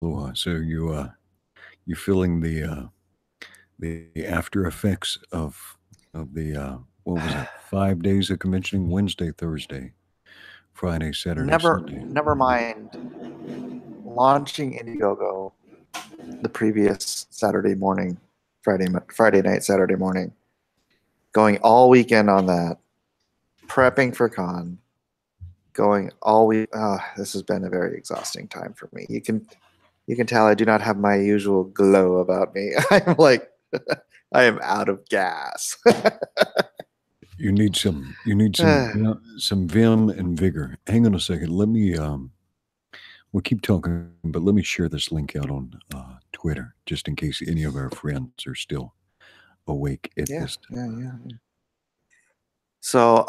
Aloha. So you're feeling the after effects of the what was it? 5 days of conventioning: Wednesday, Thursday, Friday, Saturday, Sunday. Never mind launching IndieGoGo the previous Saturday morning, Friday night, Saturday morning, going all weekend on that, prepping for con, going all week. This has been a very exhausting time for me. You can tell I do not have my usual glow about me. I'm like, I am out of gas. You need some some vim and vigor. Hang on a second. Let me we'll keep talking, but let me share this link out on Twitter just in case any of our friends are still awake at this time. Yeah. So,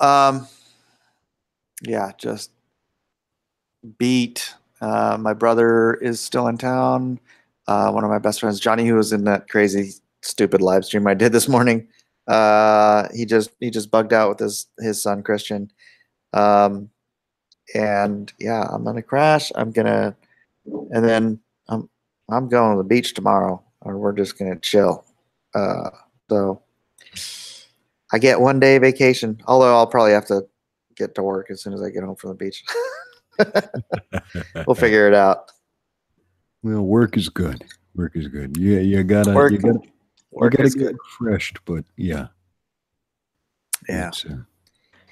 yeah, just beat. My brother is still in town. One of my best friends, Johnny, who was in that crazy, stupid live stream I did this morning, he just bugged out with his son Christian. And yeah, I'm gonna crash. And then I'm going to the beach tomorrow, or we're just gonna chill. So I get 1 day vacation, although I'll probably have to get to work as soon as I get home from the beach. We'll figure it out. Well, work is good. Work is good. Yeah, you gotta get refreshed, but yeah.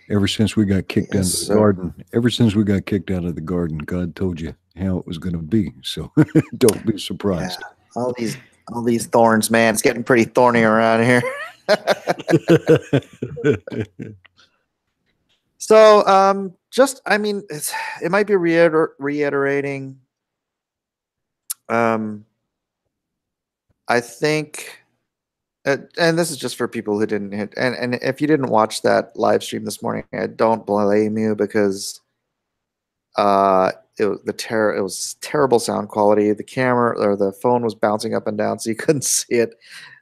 Ever since we got kicked out of the garden, God told you how it was going to be. So don't be surprised. Yeah. All these thorns, man. It's getting pretty thorny around here. So, I mean, it might be reiterating. I think, and this is just for people who didn't hit, and if you didn't watch that live stream this morning, I don't blame you, because it was terrible sound quality. The camera or the phone was bouncing up and down, so you couldn't see it.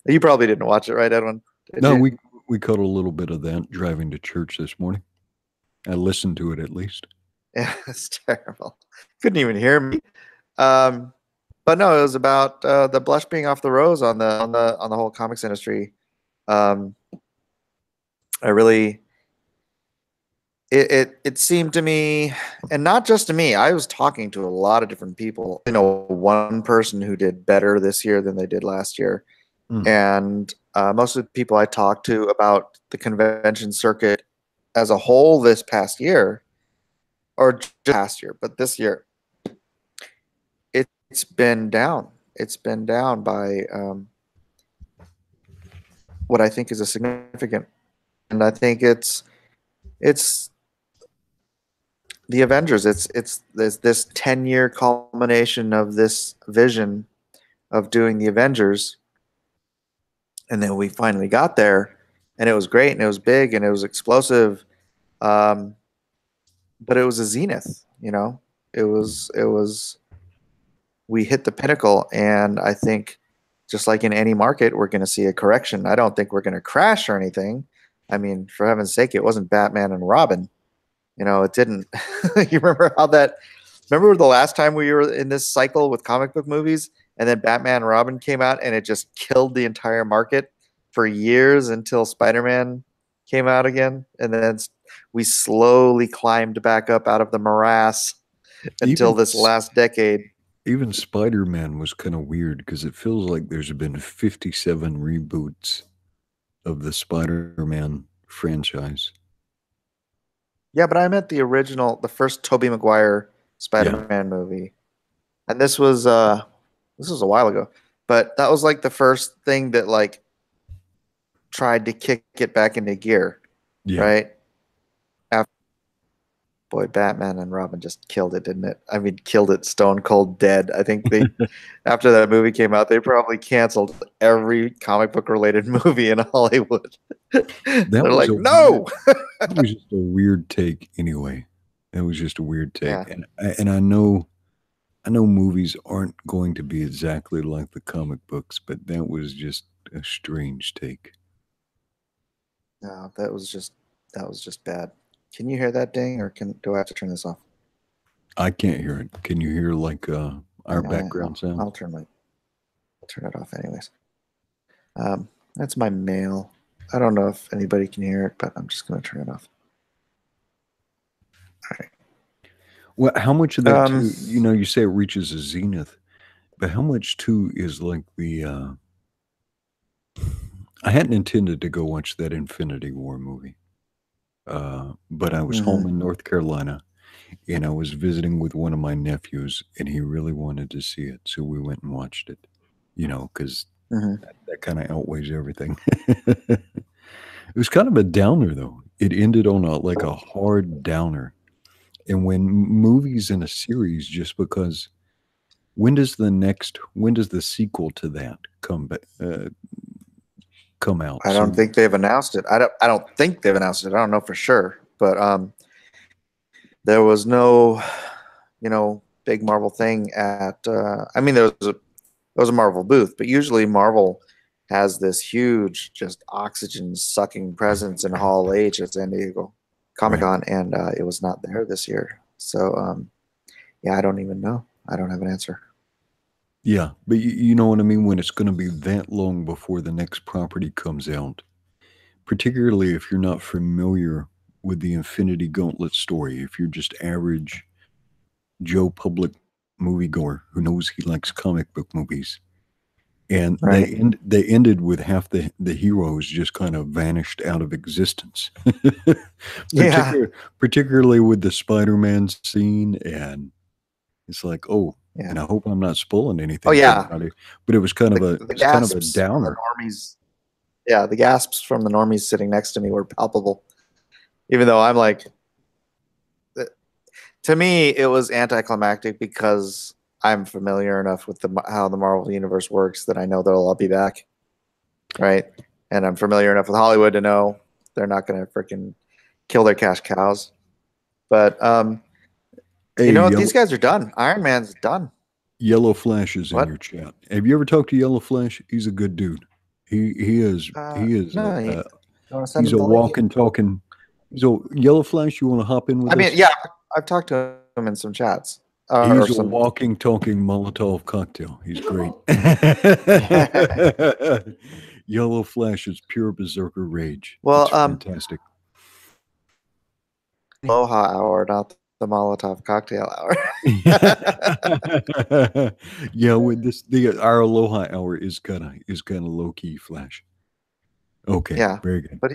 You probably didn't watch it, right, Edwin? No, we caught a little bit of that driving to church this morning. I listened to it at least. Yeah, it's terrible. Couldn't even hear me. But no, it was about the blush being off the rose on the whole comics industry. It seemed to me, and not just to me, I was talking to a lot of different people. One person who did better this year than they did last year. And most of the people I talked to about the convention circuit as a whole this past year, or just past year, but this year, it's been down. It's been down by what I think is a significant, and I think it's the Avengers. It's this 10-year culmination of this vision of doing the Avengers, and then we finally got there, and it was great, and it was big, and it was explosive, but it was a zenith. It was we hit the pinnacle, and I think just like in any market, we're going to see a correction. I don't think we're going to crash or anything. I mean, for heaven's sake, it wasn't Batman and Robin. It didn't. You remember remember the last time we were in this cycle with comic book movies, and then Batman and Robin came out, and it just killed the entire market for years until Spider-Man came out again, and then we slowly climbed back up out of the morass until this last decade. Even Spider-Man was kind of weird, because it feels like there's been 57 reboots of the Spider-Man franchise. Yeah, but I meant the original, the first Tobey Maguire Spider-Man movie. And this was a while ago. But that was like the first thing that like tried to kick it back into gear. Yeah. Right? Boy, Batman and Robin just killed it, didn't it? I mean, killed it stone cold dead. I think they, after that movie came out, they probably canceled every comic book related movie in Hollywood. They're like, no! That was just a weird take anyway. That was just a weird take. Yeah. And I know movies aren't going to be exactly like the comic books, but that was just a strange take. No, that was just bad. Can you hear that ding, or do I have to turn this off? I can't hear it. Can you hear like our background sound? I'll turn it off anyways. That's my mail. I don't know if anybody can hear it, but I'm just going to turn it off. All right. Well, how much of that too? You know, you say it reaches a zenith, but how much too is like the? I hadn't intended to go watch that Infinity War movie, but I was home in North Carolina, and I was visiting with one of my nephews, and he really wanted to see it, so we went and watched it. You know, because that kind of outweighs everything. It was kind of a downer, though. It ended on a hard downer. And when movies in a series, just because when does the sequel to that come out? I don't think they've announced it. I don't think they've announced it. I don't know for sure, but there was no, big Marvel thing at. I mean, there was a Marvel booth, but usually Marvel has this huge, just oxygen sucking presence in Hall H at San Diego Comic-Con, and it was not there this year. So, yeah, I don't even know. I don't have an answer. Yeah, but you know what I mean? When it's going to be that long before the next property comes out, particularly if you're not familiar with the Infinity Gauntlet story, if you're just average Joe Public moviegoer who knows he likes comic book movies, and they ended with half the heroes just kind of vanished out of existence. Particularly with the Spider-Man scene, and it's like, oh, and I hope I'm not spoiling anything. Oh yeah, for everybody, but it was kind of a downer. The gasps from the normies sitting next to me were palpable, even though I'm like, to me, it was anticlimactic because I'm familiar enough with how the Marvel Universe works that I know they'll all be back, right? And I'm familiar enough with Hollywood to know they're not going to freaking kill their cash cows. But hey, these guys are done. Iron Man's done. Yellow Flash is in your chat. Have you ever talked to Yellow Flash? He's a good dude. He is he's a walking, talking. So Yellow Flash, you want to hop in with us? I mean, yeah, I've talked to him in some chats. He's a walking, talking Molotov cocktail. He's great. Yellow Flash is pure berserker rage. Well, it's fantastic. Aloha hour, not the Molotov cocktail hour. Yeah, with our Aloha hour is kind of low key Flash. Okay, yeah, very good. But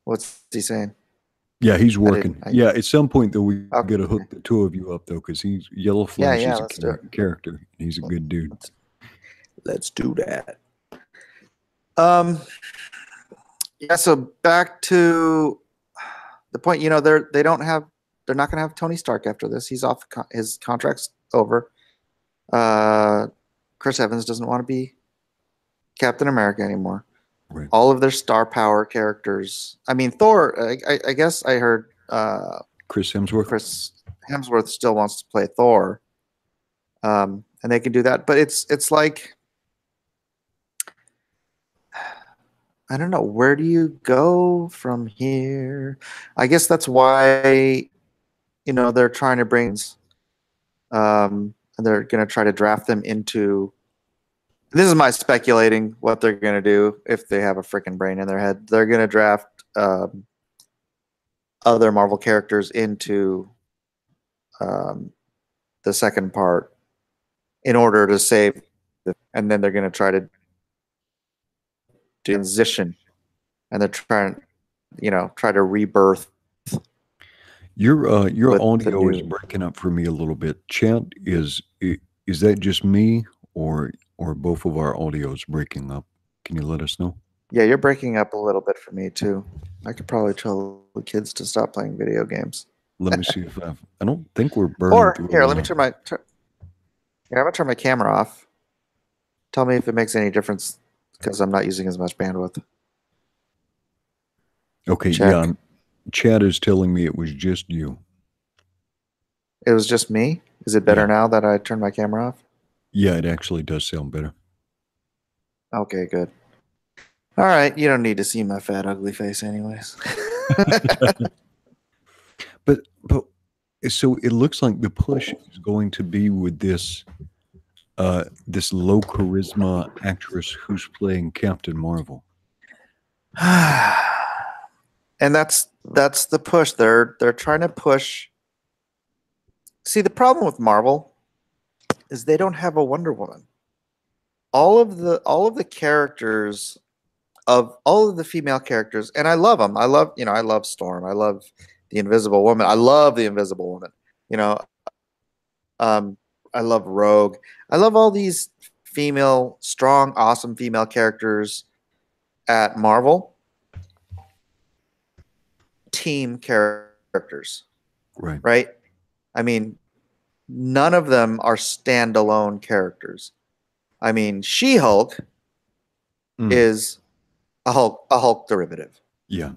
what's he saying? Yeah, he's working. Yeah, at some point though, we got to hook the two of you up though, because Yellow Flash is a character. He's a good dude. Let's do that. Yeah. So back to the point. They're not going to have Tony Stark after this. He's off. His contract's over. Chris Evans doesn't want to be Captain America anymore. Right. All of their star power characters. I mean, Thor. I guess I heard Chris Hemsworth. Chris Hemsworth still wants to play Thor, and they can do that. But it's like, I don't know. Where do you go from here? I guess that's why, they're trying to bring, and they're going to try to draft them into. This is my speculating what they're going to do if they have a freaking brain in their head. They're going to draft other Marvel characters into the second part in order to save them. And then they're going to try to transition, and they're trying, try to rebirth. Your audio is breaking up for me a little bit. Chat, is that just me or both of our audios breaking up? Can you let us know? Yeah, you're breaking up a little bit for me too. I could probably tell the kids to stop playing video games. Let me see if I don't think we're burning. Or here, let me turn I'm gonna turn my camera off. Tell me if it makes any difference, because I'm not using as much bandwidth. Okay, yeah. Chad is telling me it was just you. It was just me? Is it better now that I turned my camera off? Yeah, it actually does sound better. Okay, good. All right, you don't need to see my fat, ugly face anyways. But So it looks like the push is going to be with this low charisma actress who's playing Captain Marvel. And that's the push. They're trying to push. See, the problem with Marvel is they don't have a Wonder Woman. All of the characters of all of the female characters, and I love them. I love Storm. I love the Invisible Woman. I love the Invisible Woman. You know, I love Rogue. I love all these female, strong, awesome female characters at Marvel. Team characters, right? I mean, none of them are standalone characters. I mean, She-Hulk is a Hulk derivative. Yeah.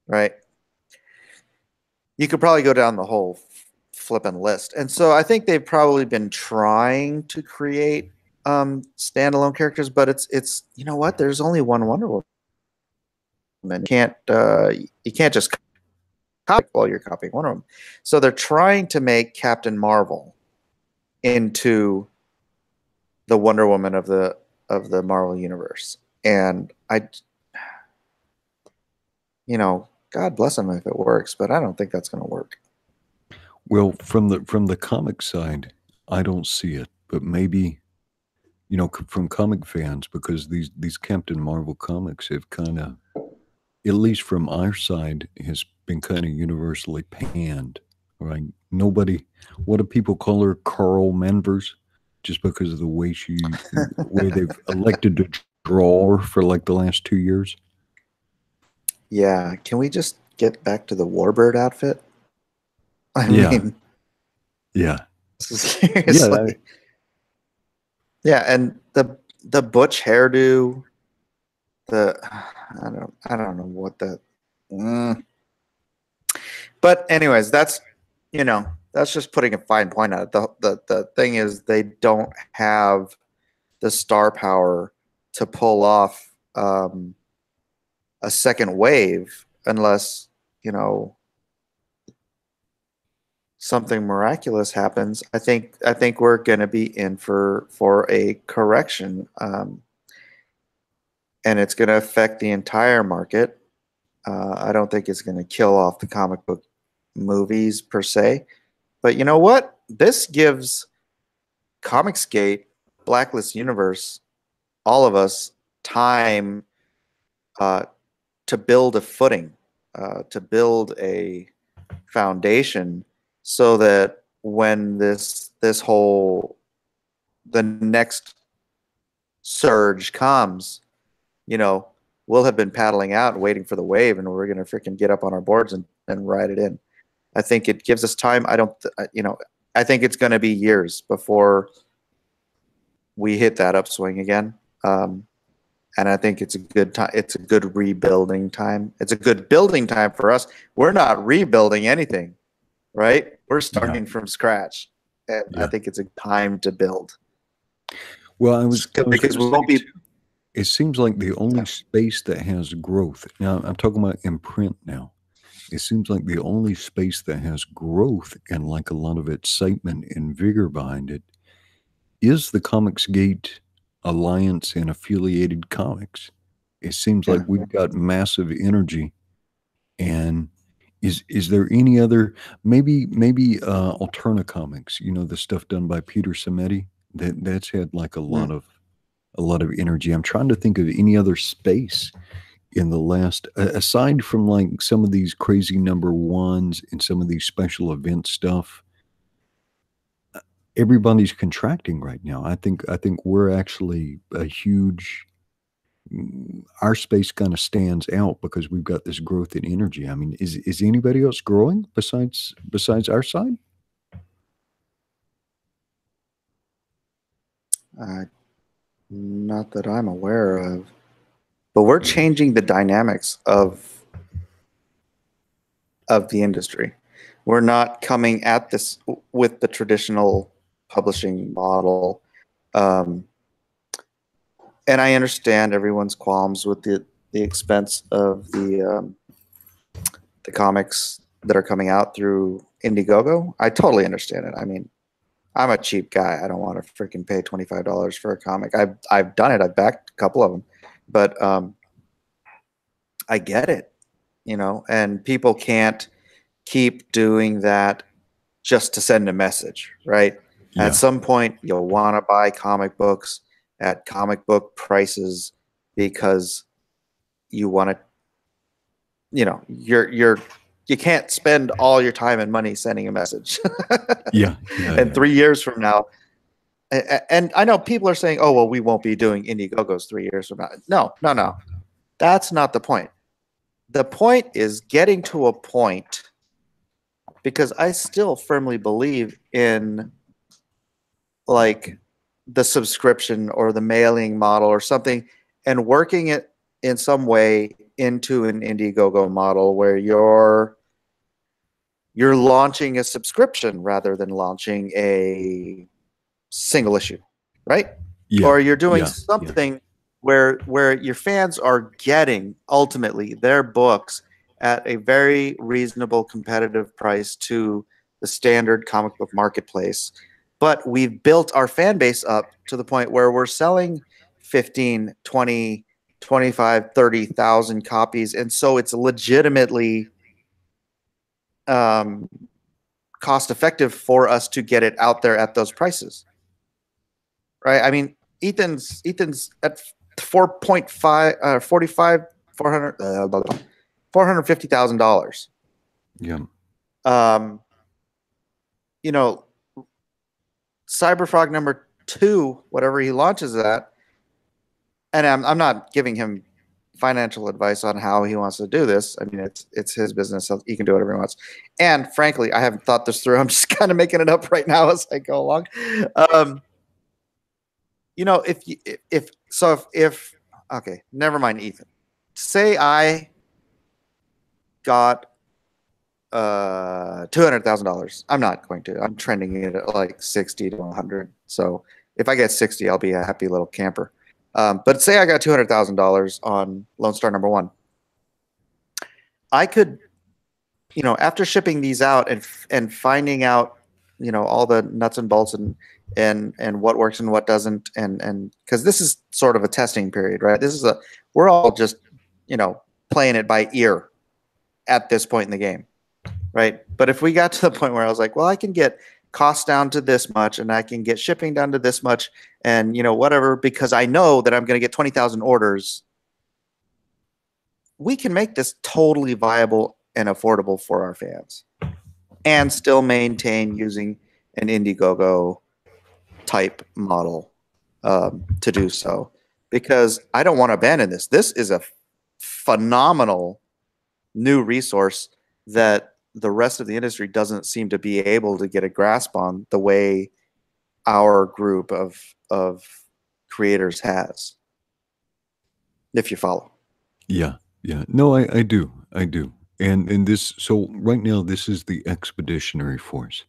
Right? You could probably go down the whole flipping list. And so I think they've probably been trying to create standalone characters, but it's you know what? There's only one Wonder Woman. You can't just copy while you're copying Wonder Woman. So they're trying to make Captain Marvel into the Wonder Woman of the Marvel universe. And God bless them if it works, but I don't think that's going to work. Well, from the comic side, I don't see it, but maybe, from comic fans, because these Captain Marvel comics have kind of, at least from our side, has been kind of universally panned, right? Nobody, what do people call her? Carl Manvers, just because of the way they've elected to draw her for like the last 2 years. Yeah, can we just get back to the Warbird outfit? I mean, yeah, seriously. Yeah, and the butch hairdo, I don't know what that. But anyways, that's just putting a fine point on it. The thing is, they don't have the star power to pull off a second wave unless something miraculous happens. I think we're going to be in for a correction, and it's going to affect the entire market. I don't think it's going to kill off the comic book movies per se, but you know what? This gives Comicsgate, Blacklist Universe, all of us time to build a footing, to build a foundation, so that when the next surge comes, we'll have been paddling out and waiting for the wave, and we're going to freaking get up on our boards and ride it in. I think it gives us time. I think it's going to be years before we hit that upswing again. And I think it's a good time. It's a good rebuilding time. It's a good building time for us. We're not rebuilding anything, right? We're starting from scratch. And I think it's a time to build. Well, because we won't be. It seems like the only space that has growth. Now, I'm talking about in print now. It seems like the only space that has growth and like a lot of excitement and vigor behind it is the Comicsgate Alliance and affiliated comics. It seems like we've got massive energy. And is there any other, maybe Alterna Comics, the stuff done by Peter Samedi, that's had like a lot of energy. I'm trying to think of any other space in the last, aside from like some of these crazy #1s and some of these special event stuff. Everybody's contracting right now. I think we're actually a huge. Our space kind of stands out because we've got this growth in energy. I mean, is anybody else growing besides our side? Not that I'm aware of, but we're changing the dynamics of the industry. We're not coming at this with the traditional publishing model. And I understand everyone's qualms with the expense of the comics that are coming out through IndieGoGo, I totally understand it. I mean, I'm a cheap guy. I don't want to freaking pay $25 for a comic. I've done it. I've backed a couple of them, but I get it, and people can't keep doing that just to send a message, right? Yeah. At some point, you'll want to buy comic books at comic book prices because you want to, you can't spend all your time and money sending a message. Yeah. And 3 years from now, and I know people are saying, "Oh, well, we won't be doing IndieGoGos 3 years from now." No. That's not the point. The point is getting to a point, because I still firmly believe in like the subscription or the mailing model or something, and working it in some way into an IndieGoGo model where you're launching a subscription rather than launching a single issue, right? Yeah. Or you're doing something where your fans are getting ultimately their books at a very reasonable competitive price to the standard comic book marketplace. But we've built our fan base up to the point where we're selling 15, 20, 25, 30,000 copies. And so it's legitimately cost effective for us to get it out there at those prices. Right? I mean, Ethan's at 4.5 45 400 $450,000. Yeah. Cyberfrog #2, whatever he launches at, and I'm not giving him financial advice on how he wants to do this. I mean, it's his business, so he can do whatever he wants. And frankly, I haven't thought this through. I'm just kind of making it up right now as I go along. If okay, never mind, Ethan. Say I got $200,000. I'm not going to. I'm trending it at like 60 to 100. So if I get 60, I'll be a happy little camper. But say I got $200,000 on Lone Star #1. I could, after shipping these out and finding out, all the nuts and bolts and what works and what doesn't, and because this is sort of a testing period, right? We're all just, playing it by ear at this point in the game, right? But if we got to the point where I was like, well, I can get costs down to this much, and I can get shipping down to this much, and whatever, because I know that I'm going to get 20,000 orders, we can make this totally viable and affordable for our fans, and still maintain using an IndieGoGo type model to do so, because I don't want to abandon this. This is a phenomenal new resource that the rest of the industry doesn't seem to be able to get a grasp on the way our group of creators has, if you follow. Yeah. No, I do. And this, so right now, this is the expeditionary force.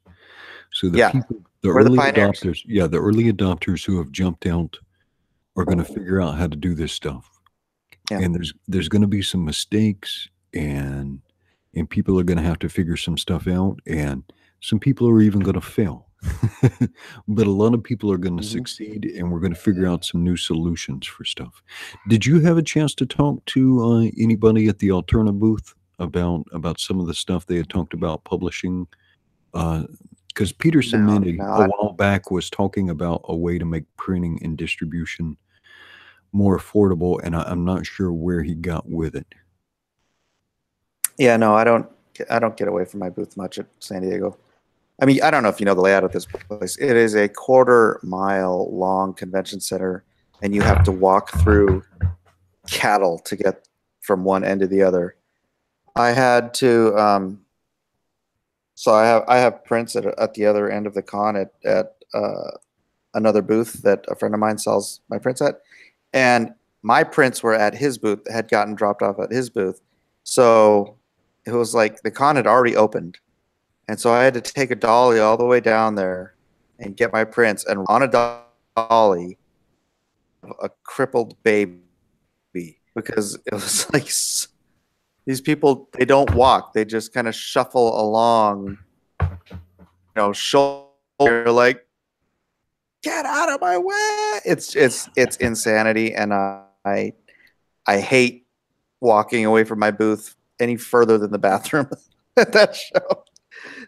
So the people, the early adopters, the early adopters who have jumped out are going to figure out how to do this stuff. Yeah. And there's going to be some mistakes, and people are going to have to figure some stuff out, and some people are even going to fail. But a lot of people are going to succeed, and we're going to figure out some new solutions for stuff. Did you have a chance to talk to anybody at the Alterna booth about some of the stuff they had talked about publishing? Because Peter Cimini a while back was talking about a way to make printing and distribution more affordable, and I'm not sure where he got with it. Yeah, no, I don't get away from my booth much at San Diego. I mean, I don't know if you know the layout of this place. It is a 1/4 mile long convention center, and you have to walk through cattle to get from one end to the other. I had to, so I have prints at the other end of the con at another booth that a friend of mine sells my prints at, and my prints were at his booth, had gotten dropped off at his booth. So it was like the con had already opened. And so I had to take a dolly all the way down there and get my prints. And on a dolly, a crippled baby, because it was like these people, they don't walk. They just kind of shuffle along shoulder, like, get out of my way. It's insanity, and I hate walking away from my booth any further than the bathroom at that show.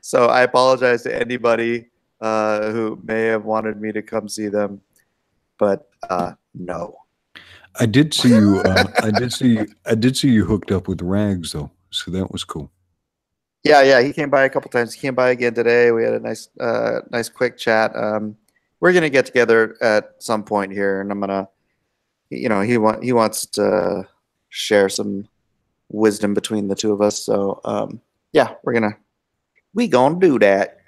So I apologize to anybody who may have wanted me to come see them, but no. I did see you. I did see you hooked up with Rags though, so that was cool. Yeah. He came by a couple times. He came by again today. We had a nice quick chat. We're gonna get together at some point here, and I'm gonna, he wants to share some wisdom between the two of us. So yeah, we gonna do that.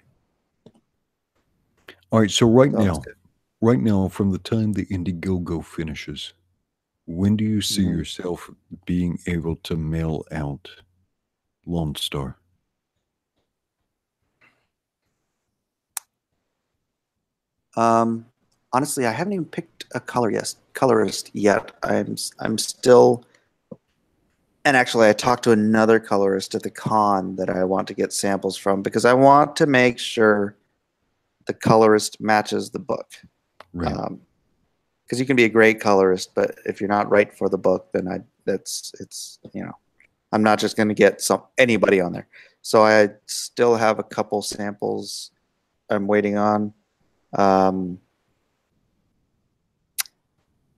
All right. So right now, from the time the IndieGoGo finishes, when do you see yourself being able to mail out LONESTAR? Honestly, I haven't even picked a colorist yet. I'm still, and actually I talked to another colorist at the con that I want to get samples from, because I want to make sure the colorist matches the book. Right. Because you can be a great colorist, but if you're not right for the book, then it's I'm not just going to get anybody on there. So I still have a couple samples I'm waiting on.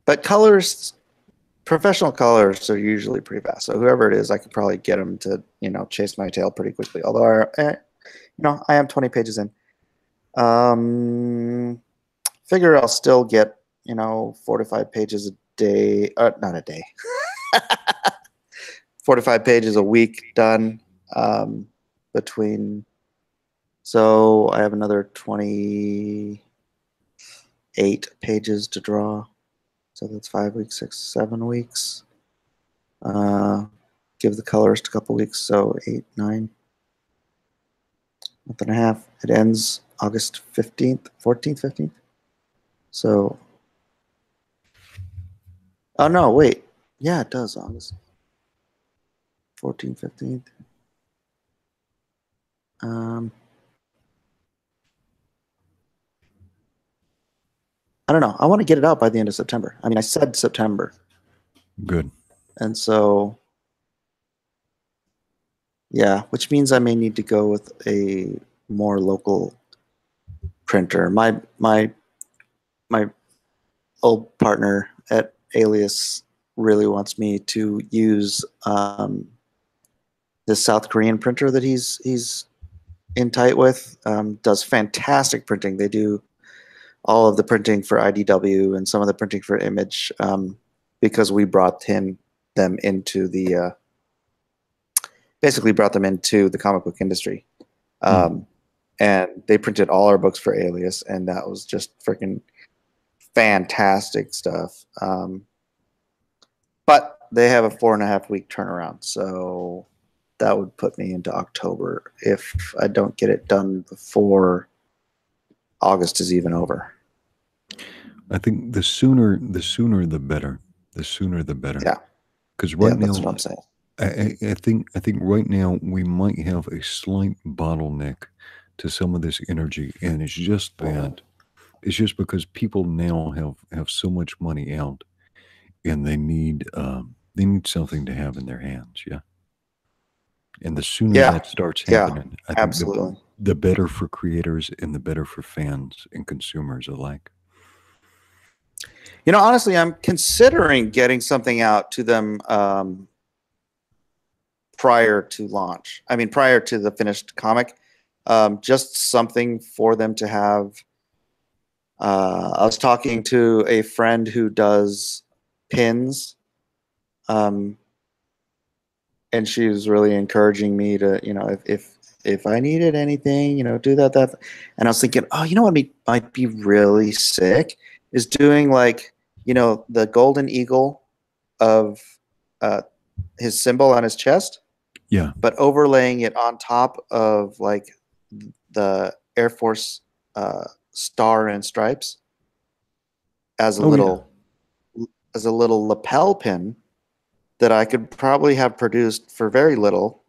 But colorists, professional colorists, are usually pretty fast. So whoever it is, I could probably get them to chase my tail pretty quickly. Although I am 20 pages in. Figure I'll still get 4 to 5 pages a day. Not a day. 4 to 5 pages a week done between. So I have another 28 pages to draw. So that's 5 weeks, 6, 7 weeks. Give the colorist a couple weeks, so 8, 9, month and a half. It ends August 15th, 14th, 15th. So, oh no, wait. Yeah, it does, August 14th, 15th. I don't know. I want to get it out by the end of September. I mean, I said September. Good. And so, yeah, which means I may need to go with a more local printer. My old partner at Alias really wants me to use this South Korean printer that he's in tight with. Does fantastic printing. They do all of the printing for IDW and some of the printing for Image, because we brought them into the basically brought them into the comic book industry. And they printed all our books for Alias, and that was just freaking fantastic stuff. But they have a 4.5 week turnaround, so that would put me into October if I don't get it done before August is even over. I think the sooner the better. The sooner the better. Yeah. Because right now, that's what I'm saying. I think right now we might have a slight bottleneck to some of this energy, and it's just that. It's just because people now have so much money out, and they need something to have in their hands. Yeah. And the sooner that starts happening, I think absolutely. The better for creators and the better for fans and consumers alike. Honestly, I'm considering getting something out to them prior to launch. I mean, prior to the finished comic, just something for them to have. I was talking to a friend who does pins, and she was really encouraging me to, if I needed anything, do that. And I was thinking, oh, what might be really sick is doing like, the golden eagle of his symbol on his chest. Yeah. But overlaying it on top of like the Air Force star and stripes as a little lapel pin that I could probably have produced for very little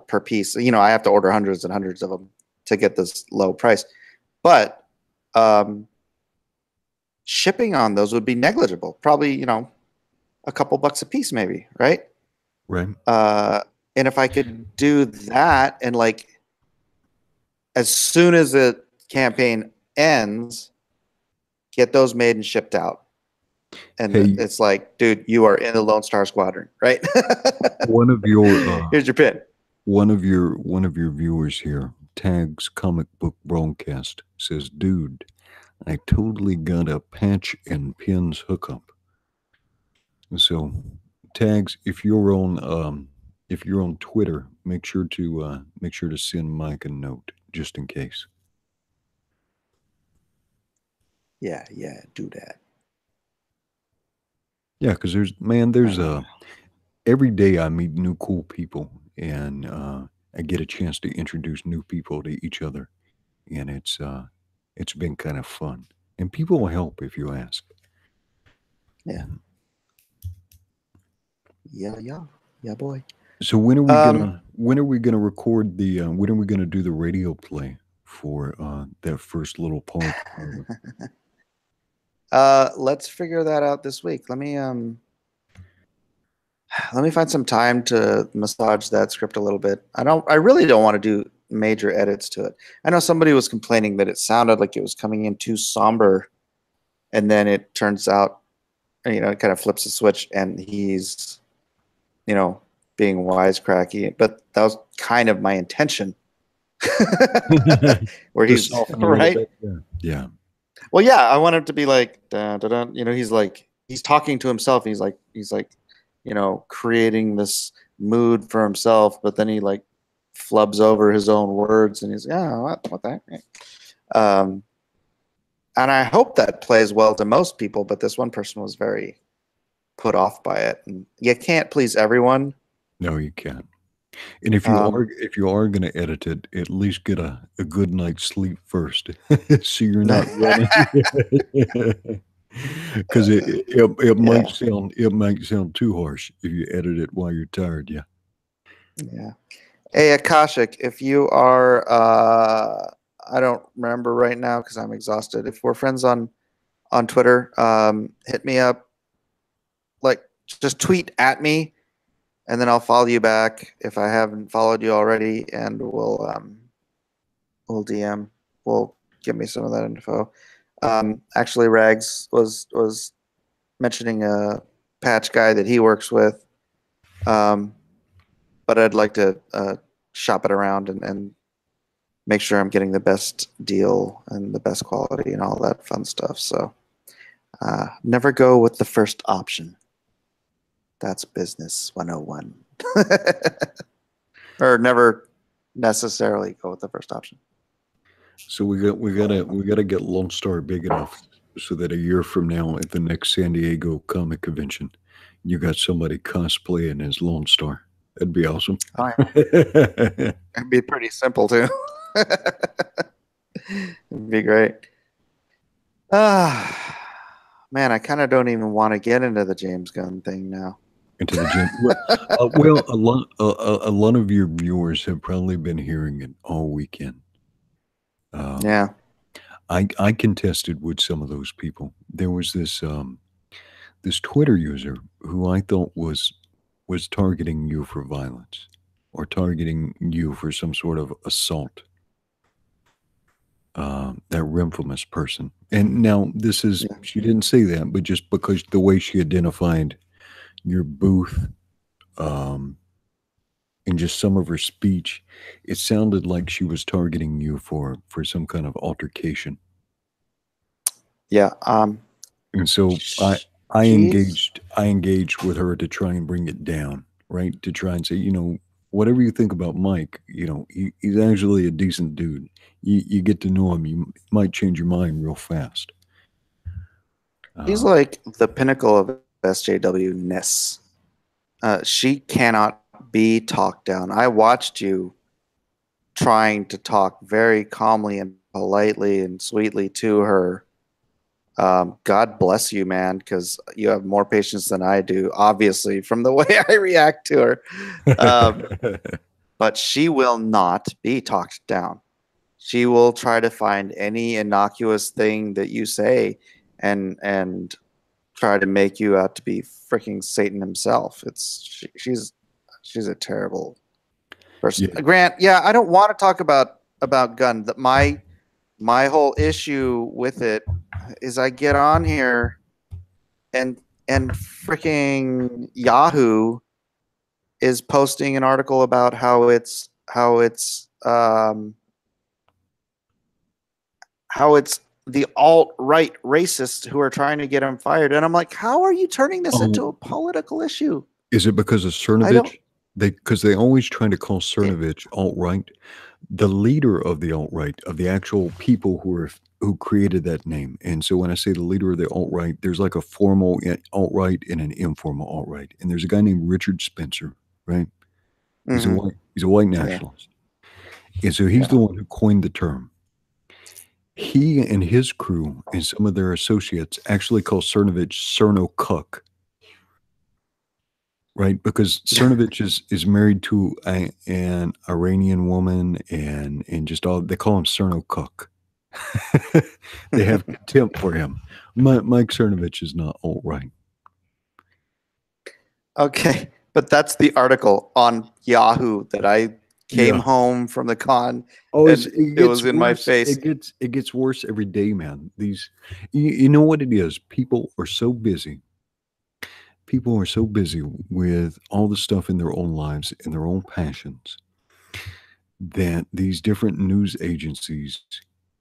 per piece. I have to order hundreds and hundreds of them to get this low price. But shipping on those would be negligible. Probably, you know, a couple bucks a piece maybe, right? Right. And if I could do that and like as soon as the campaign ends, get those made and shipped out. And Hey, it's like, dude, you are in the Lone Star Squadron, right? one of your Here's your pin. one of your viewers here tags comic book broadcast, says, dude, I totally got a patch and pins hookup. So tags, if you're on Twitter, make sure to send Mike a note just in case. Yeah, do that. Yeah, because there's every day I meet new cool people, and I get a chance to introduce new people to each other, and it's been kind of fun. And people will help if you ask. Yeah. Yeah, boy. So when are we gonna record the when are we gonna do the radio play for that first little part? Let's figure that out this week. Let me find some time to massage that script a little bit. I really don't want to do major edits to it. I know somebody was complaining that it sounded like it was coming in too somber, and then it turns out, you know, it kind of flips a switch and he's, you know, being wisecracky. But that was kind of my intention. Where he's right. Yeah. Well, yeah, I want it to be like, dun, dun, dun, you know, he's talking to himself. He's like, you know, creating this mood for himself, but then he like flubs over his own words and he's, yeah, what that? And I hope that plays well to most people, but this one person was very put off by it. And you can't please everyone. No, you can't. And if you are going to edit it, at least get a good night's sleep first, so you're not running. Because it might sound too harsh if you edit it while you're tired. Yeah. Yeah. Hey, Akashik, if you are, I don't remember right now because I'm exhausted. If we're friends on Twitter, hit me up. Like, just tweet at me, and then I'll follow you back if I haven't followed you already, and we'll DM. We'll give me some of that info. Actually, Rags was mentioning a patch guy that he works with, but I'd like to shop it around and make sure I'm getting the best deal and the best quality and all that fun stuff. So never go with the first option. That's business 101. Or never necessarily go with the first option. So we gotta get Lone Star big enough so that a year from now at the next San Diego comic convention, you got somebody cosplaying as Lone Star. That'd be awesome. Oh, yeah. It'd be pretty simple too. It'd be great. Man, I kind of don't even want to get into the James Gunn thing now. Into the gym. Well, a lot of your viewers have probably been hearing it all weekend. Yeah. I contested with some of those people. There was this this Twitter user who I thought was targeting you for violence or targeting you for some sort of assault. That infamous person. And now this is, she didn't say that, but just because the way she identified your booth and just some of her speech, it sounded like she was targeting you for some kind of altercation. Yeah. And so I engaged with her to try and bring it down, right? To try and say, you know, whatever you think about Mike, you know, he's actually a decent dude. You get to know him, you might change your mind real fast. He's like the pinnacle of SJW-ness. She cannot be talked down. I watched you trying to talk very calmly and politely and sweetly to her. God bless you, man, because you have more patience than I do, obviously, from the way I react to her. But she will not be talked down. she will try to find any innocuous thing that you say and try to make you out to be freaking Satan himself. She's a terrible person. Yeah. Grant, yeah, I don't want to talk about Gunn. That my whole issue with it is I get on here and freaking Yahoo is posting an article about how it's the alt-right racists who are trying to get him fired. And I'm like, how are you turning this into a political issue? Is it because of Cernovich? Because they always try to call Cernovich alt-right. The leader of the alt-right, of the actual people who created that name. And so when I say the leader of the alt-right, there's like a formal alt-right and an informal alt-right. And there's a guy named Richard Spencer, right? He's a white nationalist. Yeah. And so he's the one who coined the term. He and his crew and some of their associates actually call Cernovich Cerno-Cuck. Right, because Cernovich is married to an Iranian woman, and just all they call him Cerno-Cuck. They have contempt for him. Mike Cernovich is not alt-right. Okay, but that's the article on Yahoo that I came home from the con. Oh, it was in my face. It gets worse every day, man. You know what it is? People are so busy. People are so busy with all the stuff in their own lives and their own passions that these different news agencies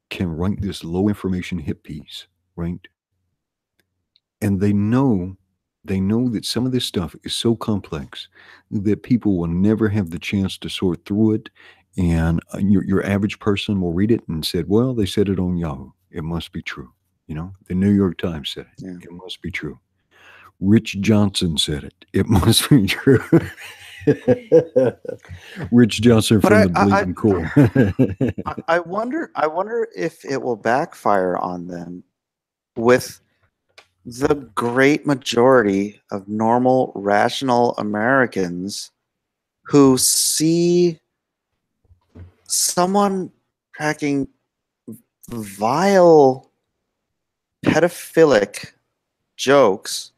can write this low information hit piece, right? And they know that some of this stuff is so complex that people will never have the chance to sort through it. And your average person will read it and said, well, they said it on Yahoo. It must be true. You know, the New York Times said it. Yeah. It must be true. Rich Johnson said it. It must be true. Rich Johnson from the Bleeding Core. I wonder if it will backfire on them with the great majority of normal, rational Americans who see someone cracking vile, pedophilic jokes,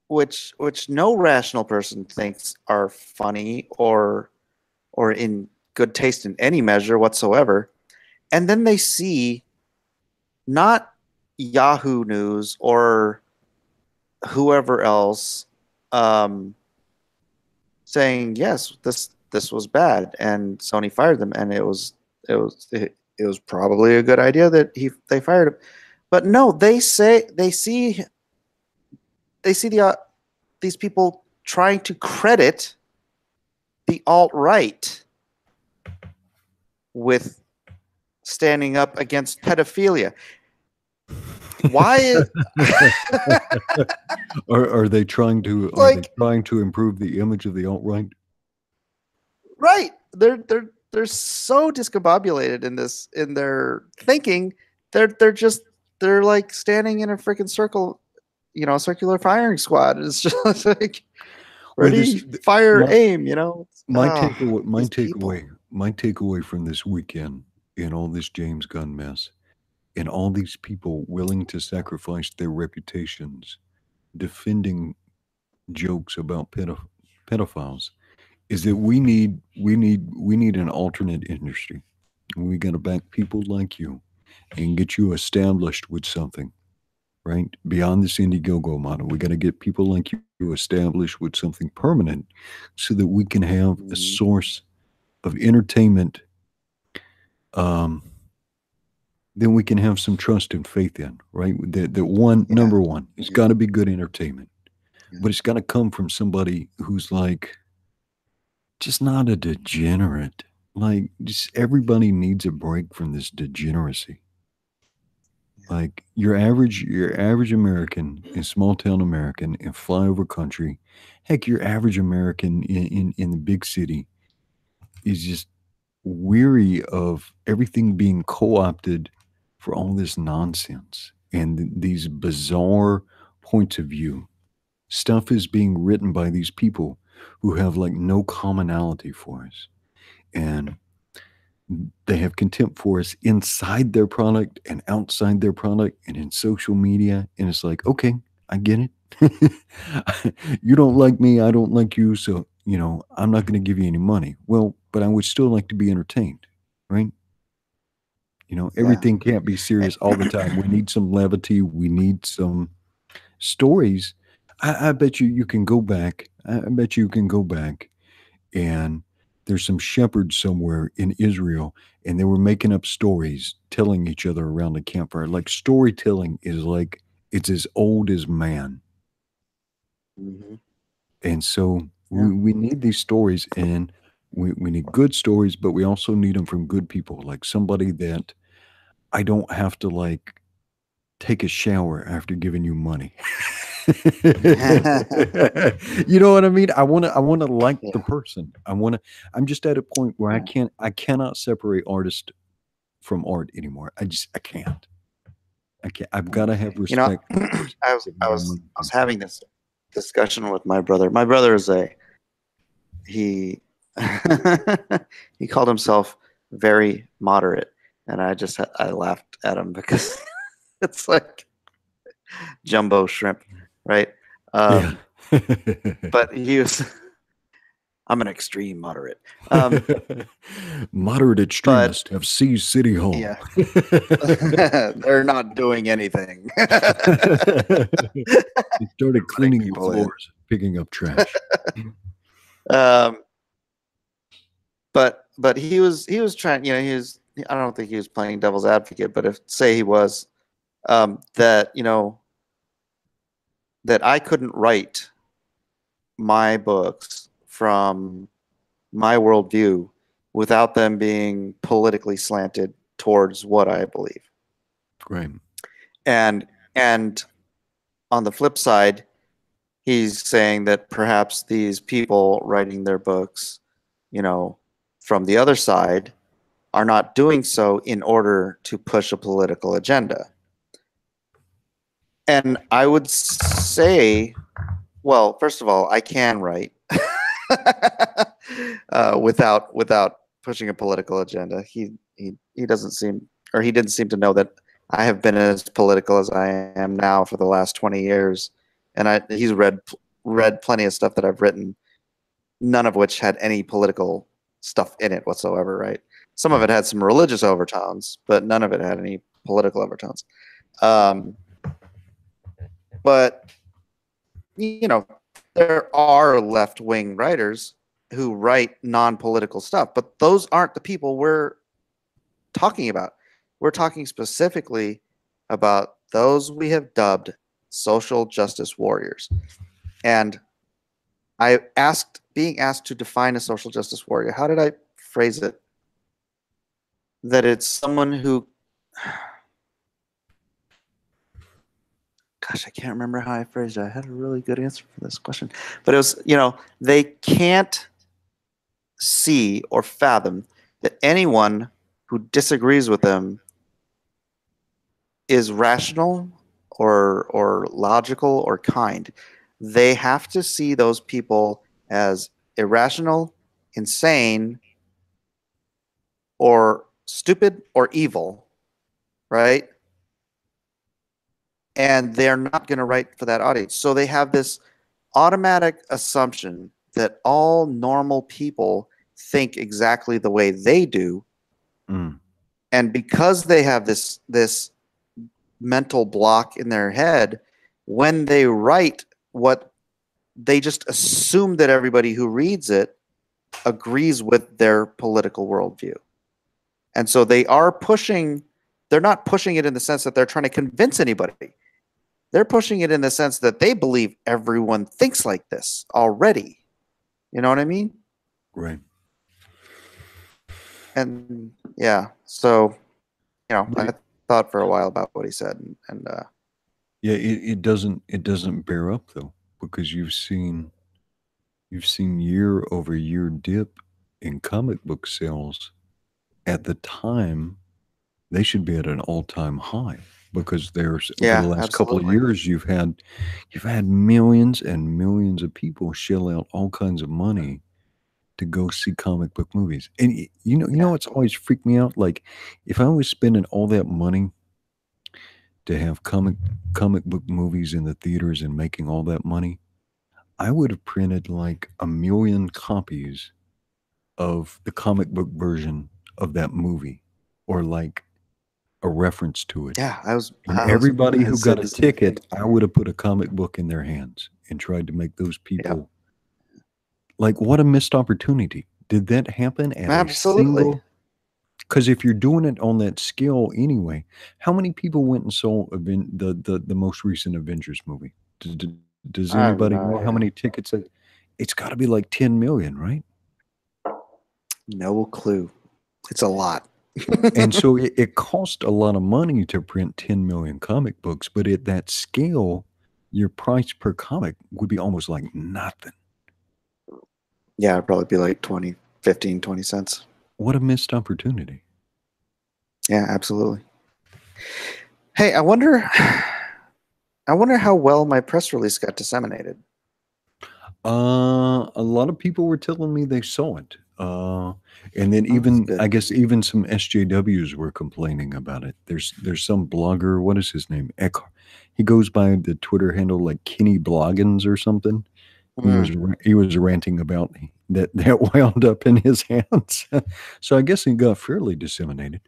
which no rational person thinks are funny or in good taste in any measure whatsoever, and then they see not Yahoo News or whoever else saying yes, this was bad and Sony fired them, and it was probably a good idea that they fired him. But no, they see these people trying to credit the alt-right with standing up against pedophilia. Why are they trying to improve the image of the alt-right? Right. They're so discombobulated in their thinking. They're like standing in a freaking circle, you know, circular firing squad. It's just like ready, fire, aim, you know. My takeaway from this weekend in all this James Gunn mess and all these people willing to sacrifice their reputations defending jokes about pedophiles is that we need an alternate industry. We got to back people like you and get you established with something, right? Beyond this IndieGoGo model, we got to get people like you established with something permanent so that we can have a source of entertainment then we can have some trust and faith in, right? Number one, it's got to be good entertainment, but it's got to come from somebody who's like, just not a degenerate. Like, just everybody needs a break from this degeneracy. Like your average American in small town American in flyover country, heck, your average American in the big city is just weary of everything being co-opted for all this nonsense and these bizarre points of view. Stuff is being written by these people who have like no commonality for us. And They have contempt for us inside their product and outside their product and in social media. And it's like, okay, I get it. You don't like me, I don't like you, so I'm not going to give you any money. Well, but I would still like to be entertained, right? Everything can't be serious all the time. We need some levity. We need some stories. I bet you can go back. I bet you can go back, and there's some shepherds somewhere in Israel, and they were making up stories, telling each other around the campfire. Like, storytelling is like, it's as old as man. Mm-hmm. And so we need these stories, and we need good stories, but we also need them from good people, like somebody that I don't have to like take a shower after giving you money. You know what I mean? I want to like the person. I'm just at a point where I cannot separate artist from art anymore. I can't. I've got to have respect. I was having this discussion with my brother. My brother is he he called himself very moderate, and I laughed at him because it's like jumbo shrimp, right? But he was. I'm an extreme moderate. Moderate extremists have seized City Hall. Yeah. They're not doing anything. They started cleaning the floors, picking up trash. But he was trying, I don't think he was playing devil's advocate, but if say he was, that I couldn't write my books from my worldview without them being politically slanted towards what I believe. Right. And on the flip side, he's saying that perhaps these people writing their books, from the other side, are not doing so in order to push a political agenda. And I would say, well, first of all, I can write without pushing a political agenda. He doesn't seem, or he didn't seem to know that I have been as political as I am now for the last 20 years. And he's read plenty of stuff that I've written, none of which had any political stuff in it whatsoever, right? Some of it had some religious overtones, but none of it had any political overtones. But there are left-wing writers who write non-political stuff, but those aren't the people we're talking about. We're talking specifically about those we have dubbed social justice warriors. And being asked to define a social justice warrior, how did I phrase it? That it's someone who, gosh, I can't remember how I phrased it. I had a really good answer for this question, but it was, they can't see or fathom that anyone who disagrees with them is rational or logical or kind. They have to see those people as irrational, insane, or stupid or evil, right? And they're not going to write for that audience. So they have this automatic assumption that all normal people think exactly the way they do. Mm. And because they have this mental block in their head, when they write what they just assume that everybody who reads it agrees with their political worldview. And so they're not pushing it in the sense that they're trying to convince anybody. They're pushing it in the sense that they believe everyone thinks like this already. You know what I mean? Right. And yeah, so, I thought for a while about what he said, and yeah, it doesn't bear up though, because you've seen year over year dip in comic book sales. At the time, they should be at an all-time high, because over the last couple of years you've had millions and millions of people shell out all kinds of money to go see comic book movies. And you know what's always freaked me out? Like, if I was spending all that money to have comic book movies in the theaters and making all that money, I would have printed like 1 million copies of the comic book version of that movie, or like a reference to it. Yeah, And everybody who got a ticket, thing. I would have put a comic book in their hands and tried to make those people. Like, what a missed opportunity. Did that happen at Absolutely. Because if you're doing it on that scale anyway, how many people went and saw the most recent Avengers movie? Does anybody know how many tickets? It's got to be like 10 million, right? No clue. It's a lot. And so it cost a lot of money to print 10 million comic books, but at that scale, your price per comic would be almost like nothing. Yeah, it'd probably be like 15, 20 cents. What a missed opportunity. Yeah, absolutely. Hey, I wonder how well my press release got disseminated. A lot of people were telling me they saw it. And then even, I guess even some SJWs were complaining about it. There's some blogger, what is his name? He goes by the Twitter handle like Kenny Bloggins or something. He was ranting about that wound up in his hands. So I guess he got fairly disseminated.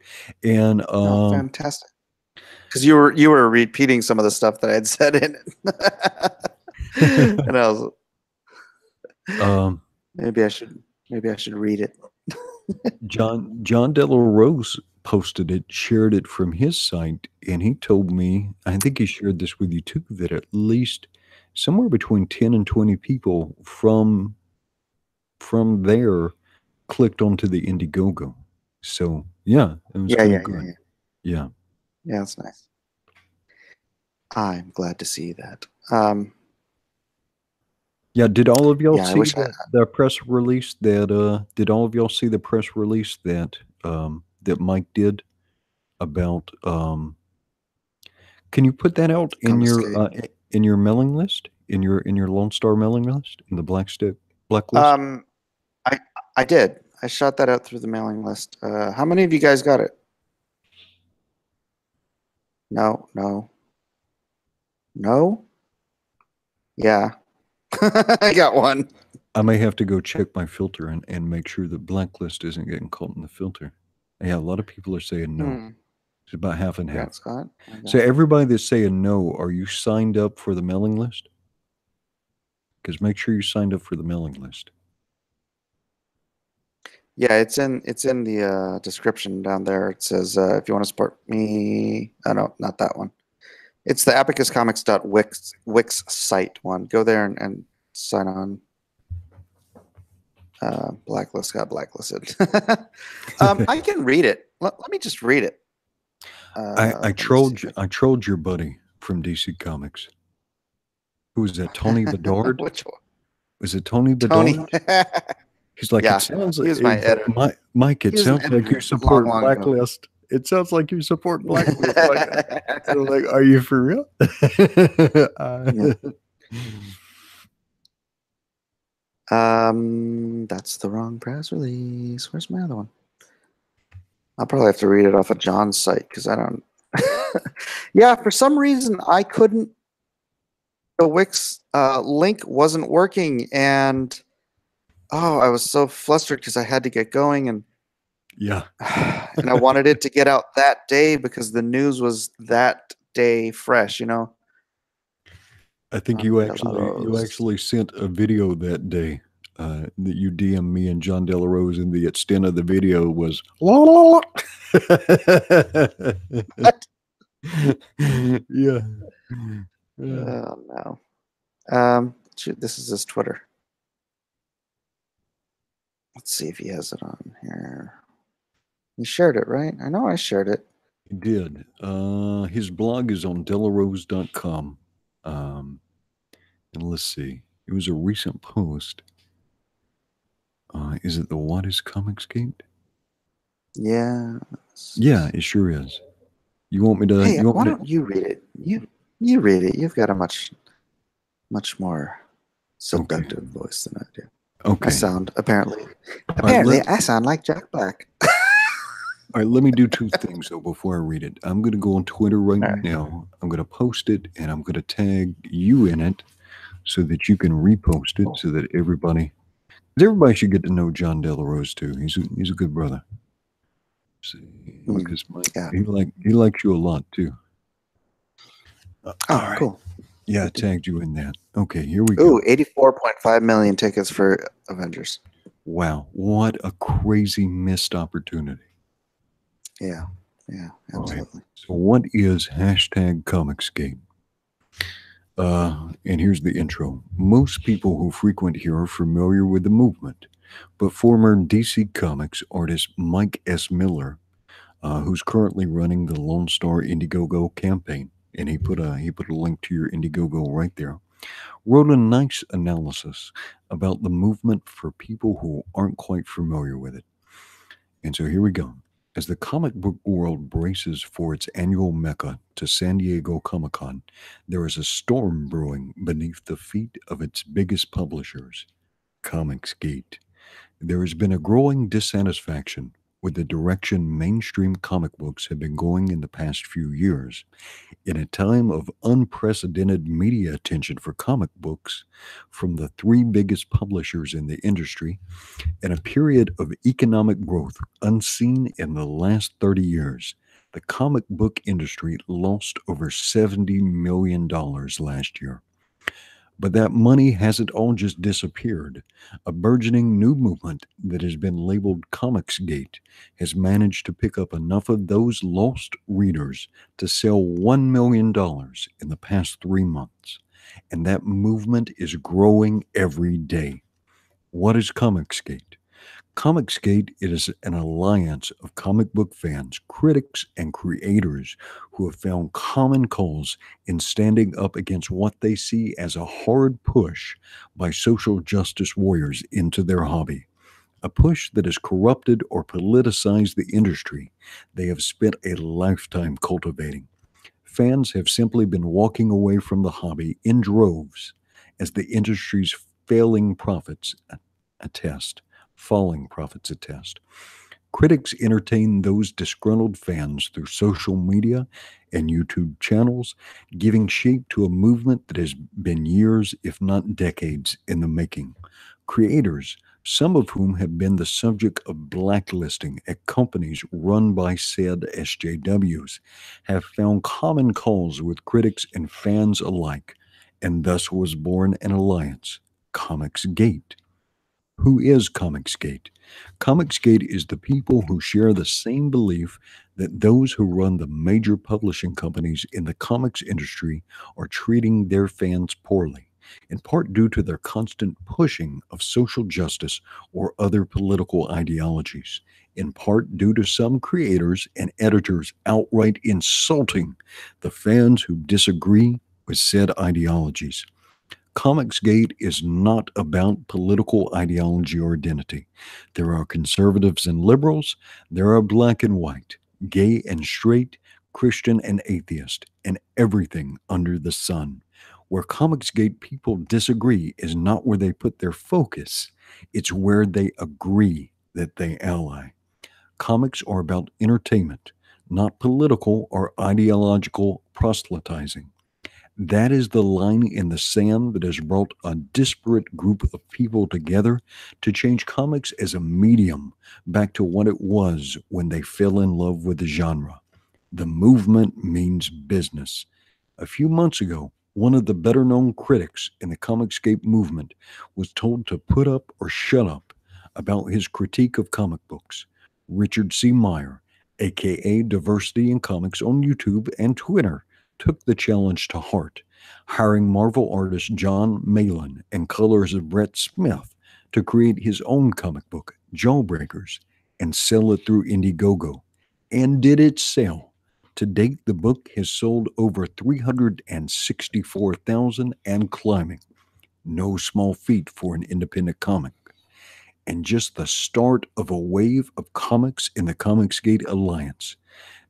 And fantastic. Because you were repeating some of the stuff that I had said in it. And I was maybe I should read it. John Della Rose posted it, shared it from his site, and he told me, I think he shared this with you too, that at least somewhere between 10 and 20 people from there clicked onto the IndieGoGo. So yeah, it was good. Yeah, that's nice. I'm glad to see that. Yeah, did all of y'all see the press release that did all of y'all see the press release that that Mike did about can you put that out in your mailing list, in your LONESTAR mailing list, in the blacklist? I did. I shot that out through the mailing list. How many of you guys got it? No. Yeah. I got one. I may have to go check my filter and make sure that blacklist isn't getting caught in the filter. Yeah, a lot of people are saying no. It's about half and half. Scott. So everybody that's saying no, are you signed up for the mailing list? Because make sure you signed up for the mailing list. Yeah, it's in the description down there. It says if you want to support me. Oh no, not that one. It's the abacuscomics.wix site one. Go there and sign on. Blacklist got blacklisted. I can read it. Let me just read it. I trolled your buddy from DC Comics. Who was that? Tony Bedard? Which one? Was it Tony Bedard? He's like, yeah, it sounds like my editor. Mike, it sounds like you support Blacklist. It sounds like you support Blacklist. I'm like, are you for real? That's the wrong press release. Where's my other one? I'll probably have to read it off of John's site because I don't. Yeah, for some reason I couldn't. The Wix link wasn't working, and I was so flustered because I had to get going, and and I wanted it to get out that day because the news was that day fresh, you know. I think you actually sent a video that day that you DM'd me and John Della Rose, and the extent of the video was what? Yeah. Oh no. Shoot, this is his Twitter. Let's see if he has it on here. He shared it, right? I know I shared it. He did. His blog is on delarose.com. And let's see. It was a recent post. Is it the What is Comicsgate? Yeah. Yeah, it sure is. You want me to? Hey, why don't you read it? You read it. You've got a much more seductive voice than I do. Okay. I sound apparently right, I sound like Jack Black. All right, let me do two things though before I read it. I'm going to go on Twitter right now. I'm going to post it and I'm going to tag you in it so that you can repost it so that everybody should get to know John Delarose too. He's a good brother. See, because he likes you a lot too. Oh, all right. Cool. Yeah, I tagged you in that. Okay, here we go. Ooh, 84.5 million tickets for Avengers. Wow, what a crazy missed opportunity. Yeah, absolutely. Okay. So what is #Comicsgate? And here's the intro. Most people who frequent here are familiar with the movement, but former DC Comics artist Mike S. Miller, who's currently running the LONESTAR IndieGoGo campaign, and he put a link to your IndieGoGo right there, wrote a nice analysis about the movement for people who aren't quite familiar with it. And so here we go. As the comic book world braces for its annual mecca to San Diego Comic-Con, there is a storm brewing beneath the feet of its biggest publishers, Comicsgate. There has been a growing dissatisfaction with the direction mainstream comic books have been going in the past few years. In a time of unprecedented media attention for comic books from the three biggest publishers in the industry, in a period of economic growth unseen in the last 30 years, the comic book industry lost over $70 million last year. But that money hasn't all just disappeared. A burgeoning new movement that has been labeled Comicsgate has managed to pick up enough of those lost readers to sell $1 million in the past 3 months. And that movement is growing every day. What is Comicsgate? Comicsgate is an alliance of comic book fans, critics, and creators who have found common cause in standing up against what they see as a hard push by social justice warriors into their hobby. A push that has corrupted or politicized the industry they have spent a lifetime cultivating. Fans have simply been walking away from the hobby in droves as the industry's failing profits attest. Falling profits attest. Critics entertain those disgruntled fans through social media and YouTube channels, giving shape to a movement that has been years, if not decades, in the making. Creators, some of whom have been the subject of blacklisting at companies run by said SJWs, have found common cause with critics and fans alike, and thus was born an alliance, Comicsgate. Who is Comicsgate? Comicsgate is the people who share the same belief that those who run the major publishing companies in the comics industry are treating their fans poorly, in part due to their constant pushing of social justice or other political ideologies, in part due to some creators and editors outright insulting the fans who disagree with said ideologies. Comicsgate is not about political ideology or identity. There are conservatives and liberals, there are black and white, gay and straight, Christian and atheist, and everything under the sun. Where Comicsgate people disagree is not where they put their focus, it's where they agree that they ally. Comics are about entertainment, not political or ideological proselytizing. That is the line in the sand that has brought a disparate group of people together to change comics as a medium back to what it was when they fell in love with the genre. The movement means business. A few months ago, one of the better known critics in the Comicscape movement was told to put up or shut up about his critique of comic books. Richard C. Meyer, aka Diversity in Comics on YouTube and Twitter, took the challenge to heart, hiring Marvel artist John Malin and colors of Brett Smith to create his own comic book, Jawbreakers, and sell it through IndieGoGo. And did it sell? To date, the book has sold over 364,000 and climbing. No small feat for an independent comic. And just the start of a wave of comics in the Comicsgate Alliance.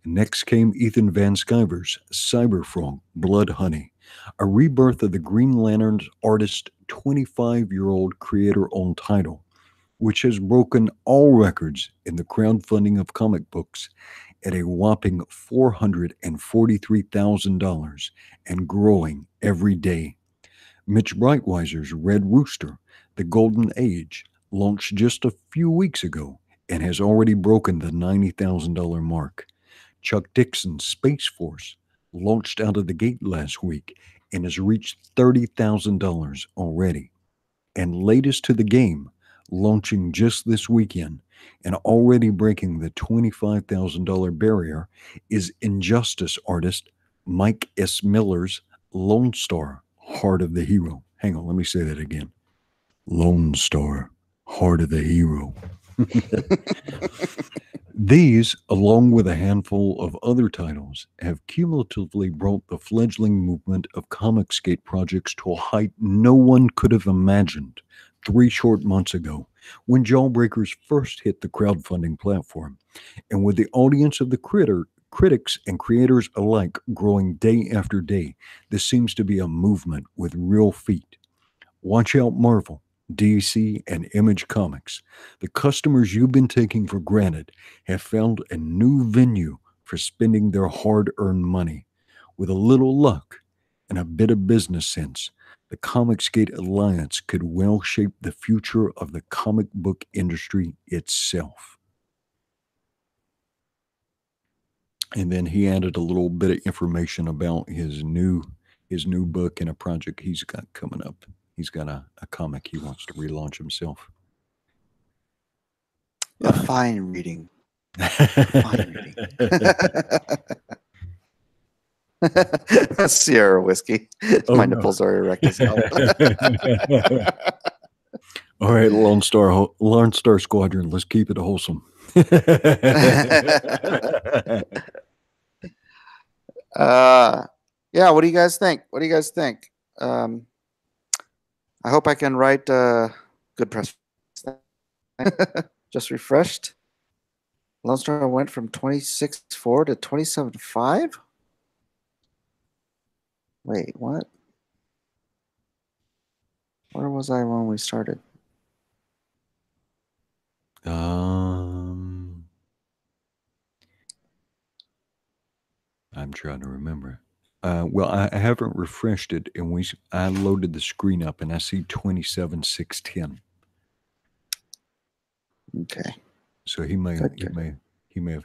Next came Ethan Van Sciver's Cyberfrog, Blood Honey, a rebirth of the Green Lantern's artist 25-year-old creator-owned title, which has broken all records in the crowdfunding of comic books at a whopping $443,000 and growing every day. Mitch Breitweiser's Red Rooster, The Golden Age, launched just a few weeks ago and has already broken the $90,000 mark. Chuck Dixon's Space Force launched out of the gate last week and has reached $30,000 already. And latest to the game, launching just this weekend and already breaking the $25,000 barrier, is Injustice artist Mike S. Miller's Lone Star, Heart of the Hero. Hang on, let me say that again. Lone Star, Heart of the Hero. These, along with a handful of other titles, have cumulatively brought the fledgling movement of Comicsgate projects to a height no one could have imagined 3 short months ago, when Jawbreakers first hit the crowdfunding platform. And with the audience of the critics and creators alike growing day after day, this seems to be a movement with real feet. Watch out, Marvel, DC, and Image Comics. The customers you've been taking for granted have found a new venue for spending their hard-earned money. With a little luck and a bit of business sense, the Comicsgate Alliance could well shape the future of the comic book industry itself. And then he added a little bit of information about his new book and a project he's got coming up. He's got a comic he wants to relaunch himself. A fine reading. Fine reading. Sierra whiskey. Oh, My no. nipples are erect as hell. All right, Lone Star Squadron. Let's keep it wholesome. Yeah, what do you guys think? What do you guys think? I hope I can write good press. Just refreshed. Lone Star went from 26.4 to 27.5. Wait, what? Where was I when we started? I'm trying to remember. Well, I haven't refreshed it, and I loaded the screen up, and I see 27,610. Okay. So he may have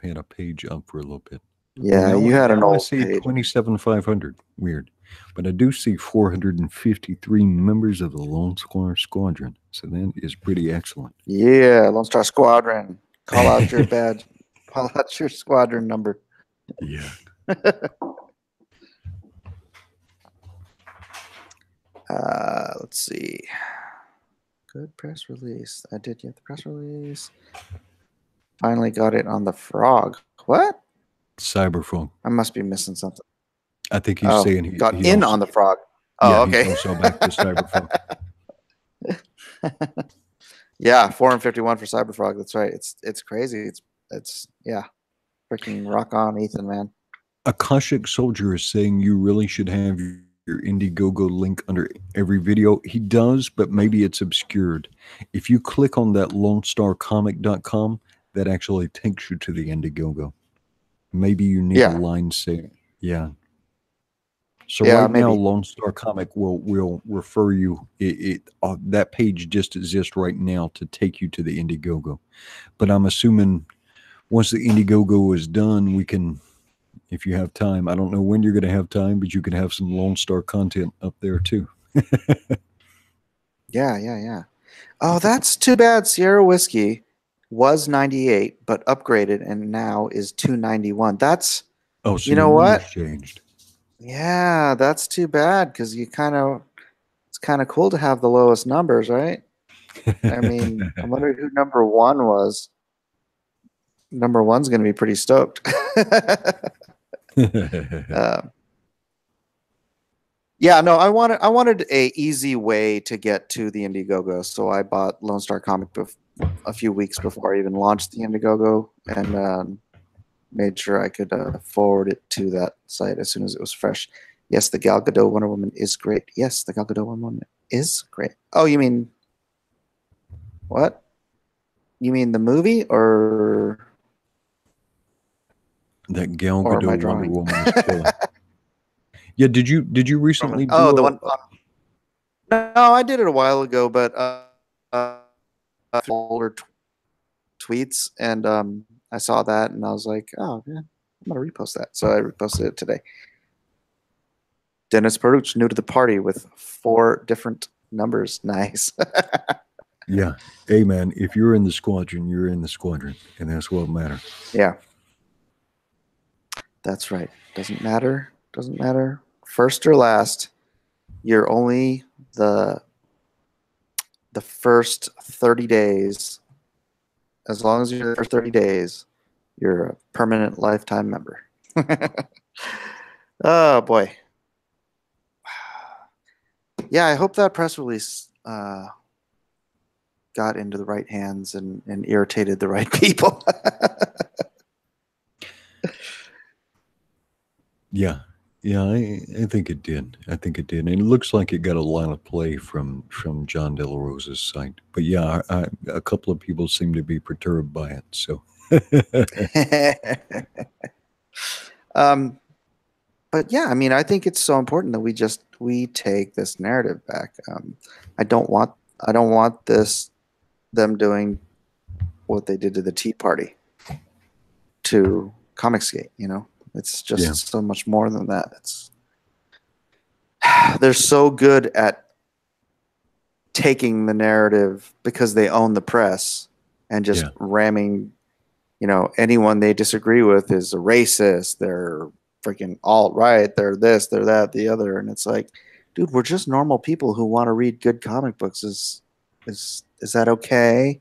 had a page up for a little bit. Yeah, Well, you had an now I old see page. 27,500. Weird, but I do see 453 members of the Lone Star Squadron. So that is pretty excellent. Yeah, Lone Star Squadron. Call out your badge. Call out your squadron number. Yeah. Let's see. Good press release. I did get the press release. Finally got it on the Frog. What? Cyberphone. I must be missing something. I think he's saying he got he in also, on the Frog. Oh, yeah, okay. he's also back to Cyberphone. Yeah, 451 for Cyberfrog. That's right. It's crazy. It's yeah. Freaking rock on, Ethan, man. Akashic Soldier is saying you really should have your IndieGoGo link under every video. He does, but maybe it's obscured. If you click on that LoneStarComic.com, that actually takes you to the IndieGoGo. Maybe you need a line saying, yeah. So yeah, right maybe. now, Lone Star Comic will refer you. That page just exists right now to take you to the IndieGoGo. But I'm assuming once the IndieGoGo is done, we can, if you have time, I don't know when you're going to have time, but you can have some Lone Star content up there too. Yeah. Oh, that's too bad. Sierra Whiskey was 98, but upgraded and now is 291. That's, oh, so you know what? Changed. Yeah, that's too bad because it's kind of cool to have the lowest numbers, right? I mean, I wonder who number 1 was. Number 1's going to be pretty stoked. Yeah, no, I wanted a easy way to get to the IndieGoGo, so I bought Lone Star Comic a few weeks before I even launched the IndieGoGo, and made sure I could forward it to that site as soon as it was fresh. Yes, the Gal Gadot Wonder Woman is great. Yes, the Gal Gadot Wonder Woman is great. Oh, you mean what? You mean the movie or That Gal or my Gadot Wonder drawing? Woman is killer. Yeah, did you recently Oh, do the a? one. No, I did it a while ago, but older tweets, and I saw that, and I was like, oh yeah, I'm gonna repost that. So I reposted it today. Dennis Peruch, new to the party with 4 different numbers. Nice. Yeah, hey man, if you're in the squadron, you're in the squadron, and that's what matters. Yeah, that's right. Doesn't matter. Doesn't matter. First or last, you're only the first 30 days. As long as you're there for 30 days, you're a permanent lifetime member. Oh boy. Yeah, I hope that press release got into the right hands and irritated the right people. Yeah, yeah, I think it did. I think it did, and it looks like it got a lot of play from John De La Rosa's site. But yeah, a couple of people seem to be perturbed by it. So, but yeah, I mean, I think it's so important that we take this narrative back. I don't want them doing what they did to the Tea Party to Comicsgate. You know, it's just so much more than that. They're so good at taking the narrative because they own the press and just ramming, you know, anyone they disagree with is a racist. They're freaking alt-right. They're this, they're that, the other. And it's like, dude, we're just normal people who want to read good comic books. Is that okay?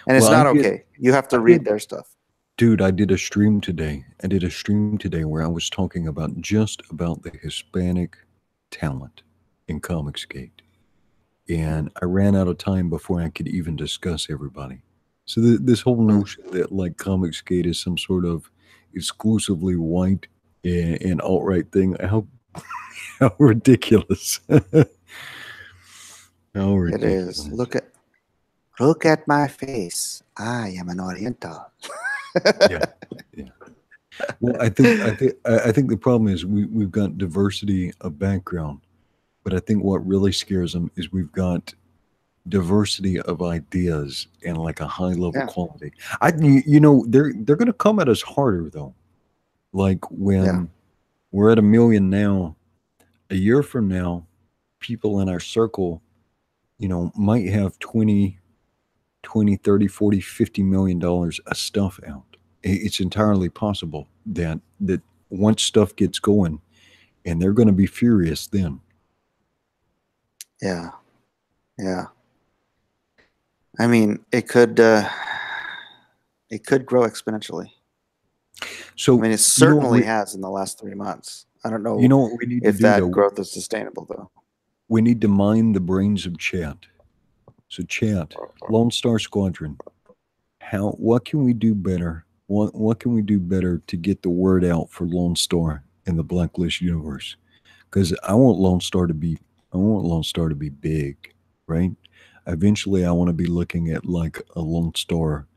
And it's not okay. You have to read their stuff. Dude, I did a stream today. Where I was talking about just about the Hispanic talent in Comicsgate. And I ran out of time before I could even discuss everybody. So this whole notion that like Comicsgate is some sort of exclusively white and alt-right thing, how ridiculous. How ridiculous. It is. Look at my face. I am an Oriental. Yeah. Well, I think the problem is we've got diversity of background, but I think what really scares them is we've got diversity of ideas and like a high level quality. You know, they're going to come at us harder though. Like when we're at 1 million now, a year from now, people in our circle, you know, might have 20, 30, 40, $50 million of stuff out. It's entirely possible that once stuff gets going, and they're going to be furious then. Yeah. I mean, it could grow exponentially. So I mean, it certainly has in the last 3 months. I don't know. You know what we need if to do, that though? growth is sustainable, though. We need to mine the brains of chat. So, chat, Lone Star Squadron. What can we do better? What can we do better to get the word out for Lone Star in the Blacklist universe? Because I want Lone Star to be big, right? Eventually, I want to be looking at like a Lone Star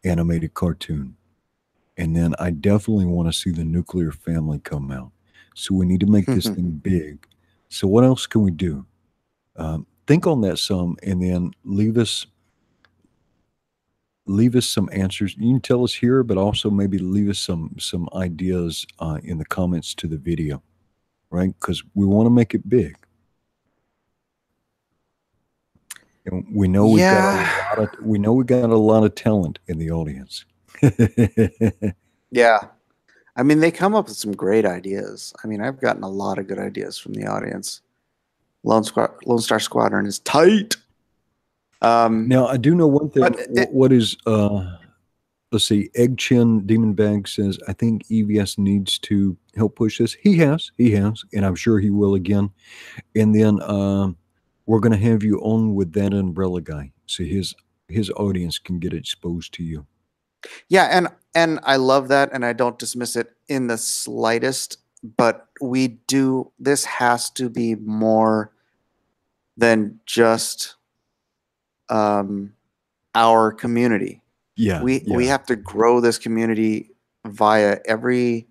animated cartoon, and then I definitely want to see the nuclear family come out. So we need to make this thing big. So what else can we do? Think on that some, and then leave us some answers. You can tell us here, but also maybe leave us some ideas in the comments to the video, right? Because we want to make it big. And we know we got a lot of talent in the audience. Yeah. I mean, they come up with some great ideas. I mean, I've gotten a lot of good ideas from the audience. Lone Star Squadron is tight. Now, I do know one thing. What is, let's see, Egg Chin Demon Bag says, I think EVS needs to help push this. He has, and I'm sure he will again. And then we're going to have you on with that umbrella guy, so his audience can get exposed to you. Yeah, and I love that, and I don't dismiss it in the slightest. but this has to be more than just our community. Yeah, We have to grow this community via every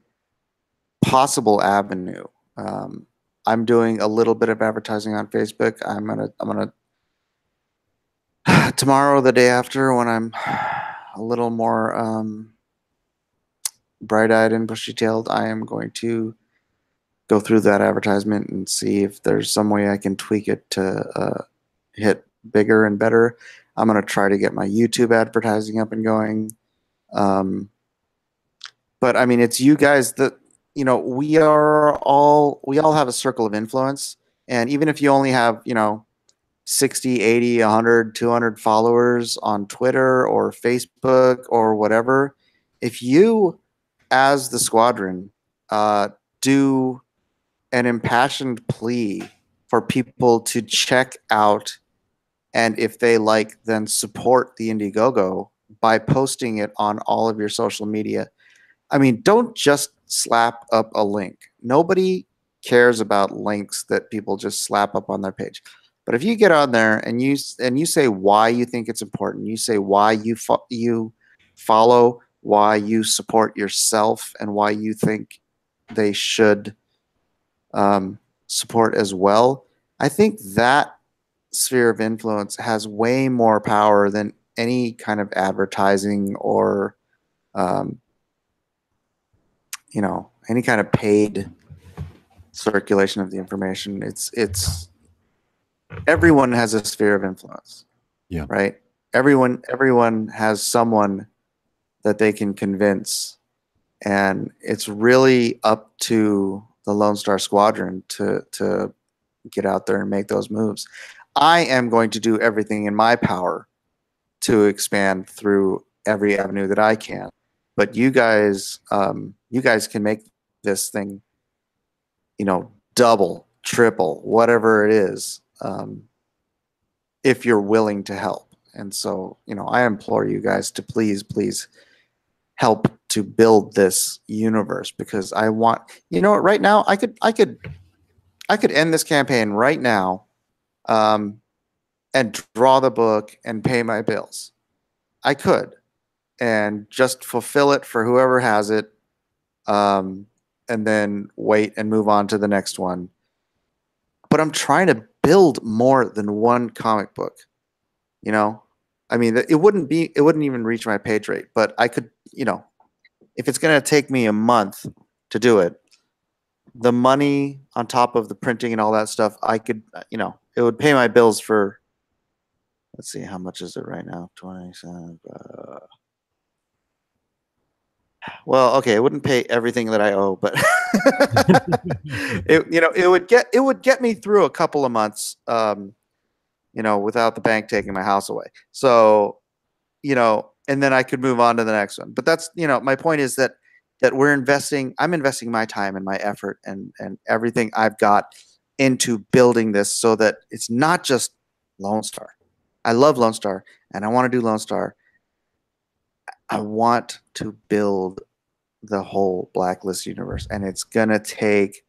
possible avenue. I'm doing a little bit of advertising on Facebook. I'm gonna tomorrow, the day after, when I'm a little more bright-eyed and bushy-tailed, I am going to go through that advertisement and see if there's some way I can tweak it to hit bigger and better. I'm going to try to get my YouTube advertising up and going. But I mean, it's you guys that, we all have a circle of influence. And even if you only have, 60, 80, 100, 200 followers on Twitter or Facebook or whatever, if you, as the squadron, do an impassioned plea for people to check out, and if they like, then support the IndieGoGo by posting it on all of your social media. I mean, don't just slap up a link. Nobody cares about links that people just slap up on their page. But if you get on there and you say why you think it's important, you say why you follow, why you support yourself, and why you think they should support as well, I think that sphere of influence has way more power than any kind of advertising or any kind of paid circulation of the information. It's everyone has a sphere of influence. Yeah. Right? Everyone has someone that they can convince, and it's really up to the Lone Star Squadron to get out there and make those moves. I am going to do everything in my power to expand through every avenue that I can. But you guys can make this thing, double, triple, whatever it is, if you're willing to help. And so, I implore you guys to please help to build this universe, because I want, right now I could end this campaign right now, and draw the book and pay my bills. I could, and just fulfill it for whoever has it, and then wait and move on to the next one. But I'm trying to build more than one comic book. I mean, it wouldn't even reach my page rate, but I could, if it's going to take me a month to do it, the money on top of the printing and all that stuff, I could, it would pay my bills for, let's see, how much is it right now? 27. Well, okay, it wouldn't pay everything that I owe, but it would get me through a couple of months, without the bank taking my house away. So, and then I could move on to the next one. But that's, my point is that I'm investing my time and my effort and everything I've got into building this, so that it's not just Lone Star. I love Lone Star and I want to do Lone Star. I want to build the whole Blacklist universe, and it's going to take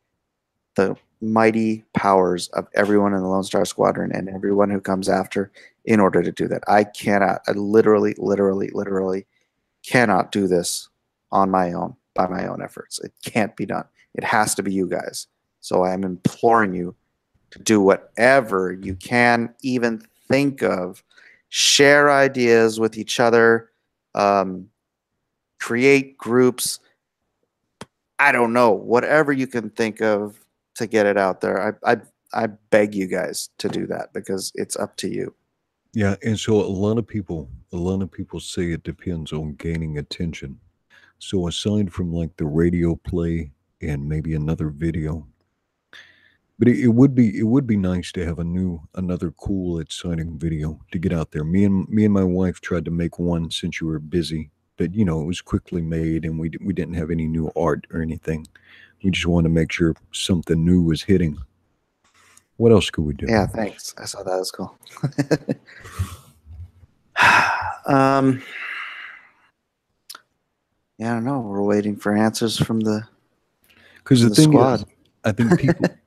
the mighty powers of everyone in the Lone Star Squadron and everyone who comes after in order to do that. I literally cannot do this on my own, by my own efforts. It can't be done. It has to be you guys. So I am imploring you to do whatever you can even think of. Share ideas with each other. Create groups. I don't know, whatever you can think of to get it out there. I beg you guys to do that, because it's up to you. Yeah, and so a lot of people say it depends on gaining attention. So aside from like the radio play and maybe another video, but it would be nice to have another cool, exciting video to get out there. Me and my wife tried to make one since you were busy, but it was quickly made, and we didn't have any new art or anything. We just wanted to make sure something new was hitting. What else could we do? Yeah, thanks. I saw that. It was cool. Yeah, I don't know. We're waiting for answers from the Because the the thing squad. is, I think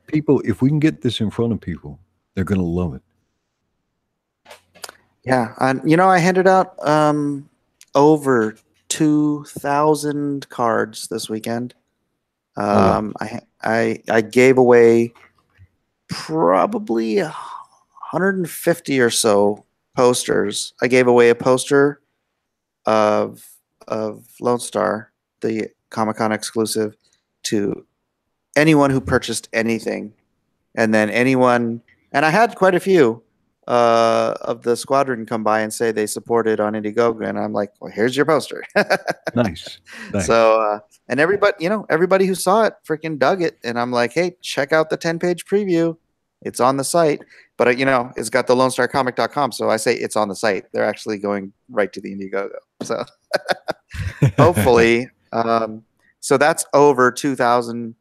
people, if we can get this in front of people, they're gonna love it. Yeah, and you know, I handed out over 2,000 cards this weekend. wow. I gave away probably 150 or so posters. I gave away a poster of Lone Star, the Comic-Con exclusive, to anyone who purchased anything, and then anyone, and I had quite a few of the squadron come by and say they supported on IndieGoGo, and I'm like, well, here's your poster. Nice. So, and everybody, you know, everybody who saw it freaking dug it, and I'm like, hey, check out the 10-page preview. It's on the site, but you know, it's got the LoneStarComic.com, so I say it's on the site. They're actually going right to the IndieGoGo. So hopefully, so that's over 2,000,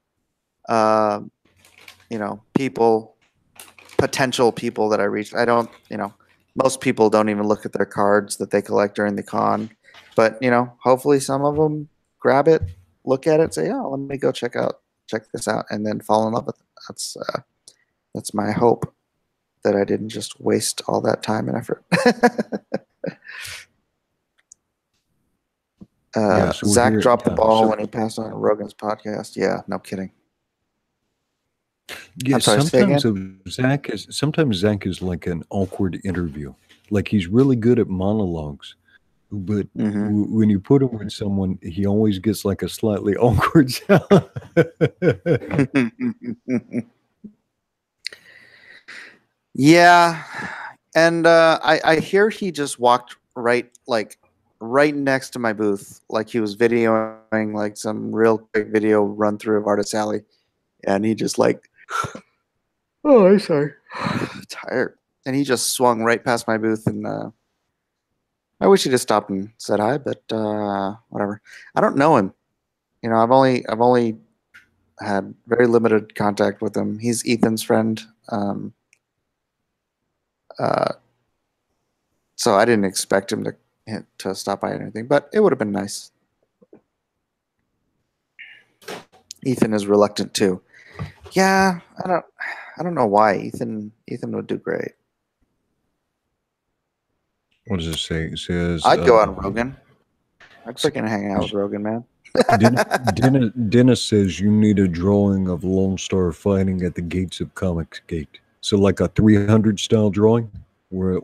you know, people, potential people that I reached. I don't, you know, most people don't even look at their cards that they collect during the con, but you know, hopefully some of them grab it, look at it, say, oh, let me go check this out, and then fall in love with it. That's my hope, that I didn't just waste all that time and effort. Yeah, so Zach here, dropped the yeah, ball so when he passed on Rogan's podcast. Yeah, no kidding. yeah, I'm sorry, say again. sometimes Zach is like an awkward interview. Like he's really good at monologues, but Hmm. when you put him with someone, he always gets like a slightly awkward sound. Yeah, and I hear he just walked right next to my booth, like he was videoing like some real quick video run through of Artist Alley, and he just like, oh, I'm sorry, tired, and he just swung right past my booth, and I wish he'd have stopped and said hi, but whatever. I don't know him. You know, I've only had very limited contact with him. He's Ethan's friend. Uh, so I didn't expect him to stop by or anything, but it would have been nice. Ethan is reluctant too. Yeah, I don't know why. Ethan would do great. What does it say? It says I'd go on Rogan. I'd freaking hang out with Rogan, man. Dennis says you need a drawing of Lone Star fighting at the gates of Comicsgate. So like a 300 style drawing where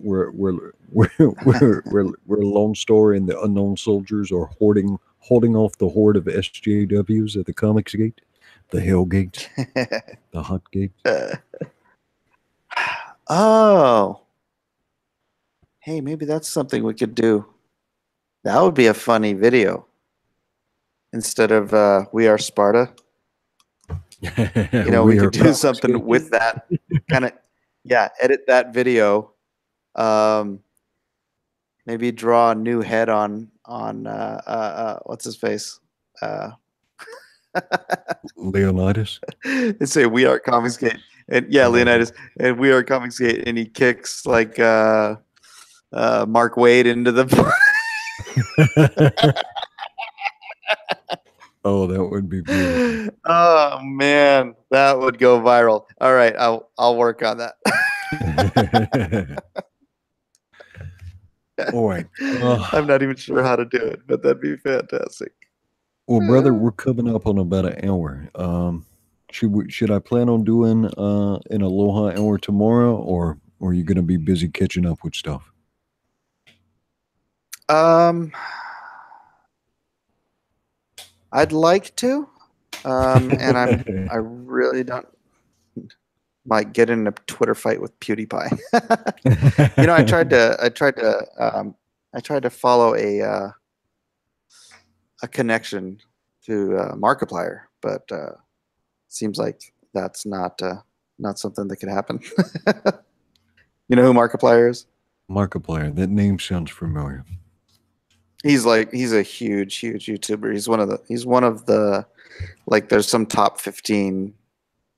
Lone Star and the unknown soldiers are holding off the horde of SJWs at the Comicsgate, the Hell Gate, the Hot Gate. Oh, hey, maybe that's something we could do. That would be a funny video. Instead of We Are Sparta, you know, we could do something with that kind of, yeah, edit that video. Maybe draw a new head on what's his face? Leonidas. And say We Are Comicsgate. And yeah, Leonidas, and We Are Comicsgate, and he kicks like Mark Wade into the Oh, that would be beautiful. Oh man, that would go viral. All right, I'll work on that. All right. I'm not even sure how to do it, but that'd be fantastic. Well, brother, we're coming up on about an hour. Should I plan on doing an Aloha hour tomorrow, or are you going to be busy catching up with stuff? I'd like to, and I really don't. Might get in a Twitter fight with PewDiePie. You know, I tried to follow a connection to Markiplier, but seems like that's not something that could happen. You know who Markiplier is? Markiplier. That name sounds familiar. He's a huge YouTuber. He's one of the like there's some top 15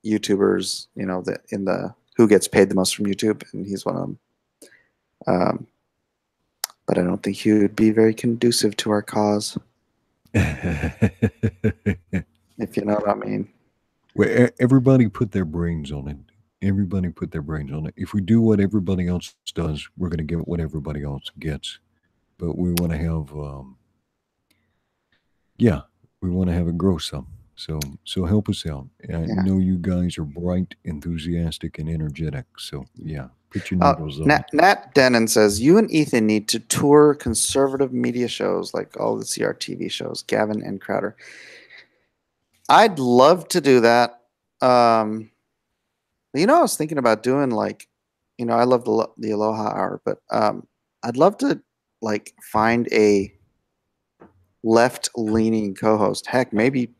YouTubers, you know, that in the who gets paid the most from YouTube, and he's one of them. But I don't think he would be very conducive to our cause, if you know what I mean. Everybody put their brains on it. Everybody put their brains on it. If we do what everybody else does, we're going to get what everybody else gets. But we want to have, yeah, we want to have it grow some. So help us out. I know you guys are bright, enthusiastic, and energetic. So yeah, put your needles on it. Nat Denon says, you and Ethan need to tour conservative media shows like all the CRTV shows, Gavin and Crowder. I'd love to do that. I was thinking about doing like, I love the Aloha Hour, but I'd love to like find a left-leaning co-host. Heck, maybe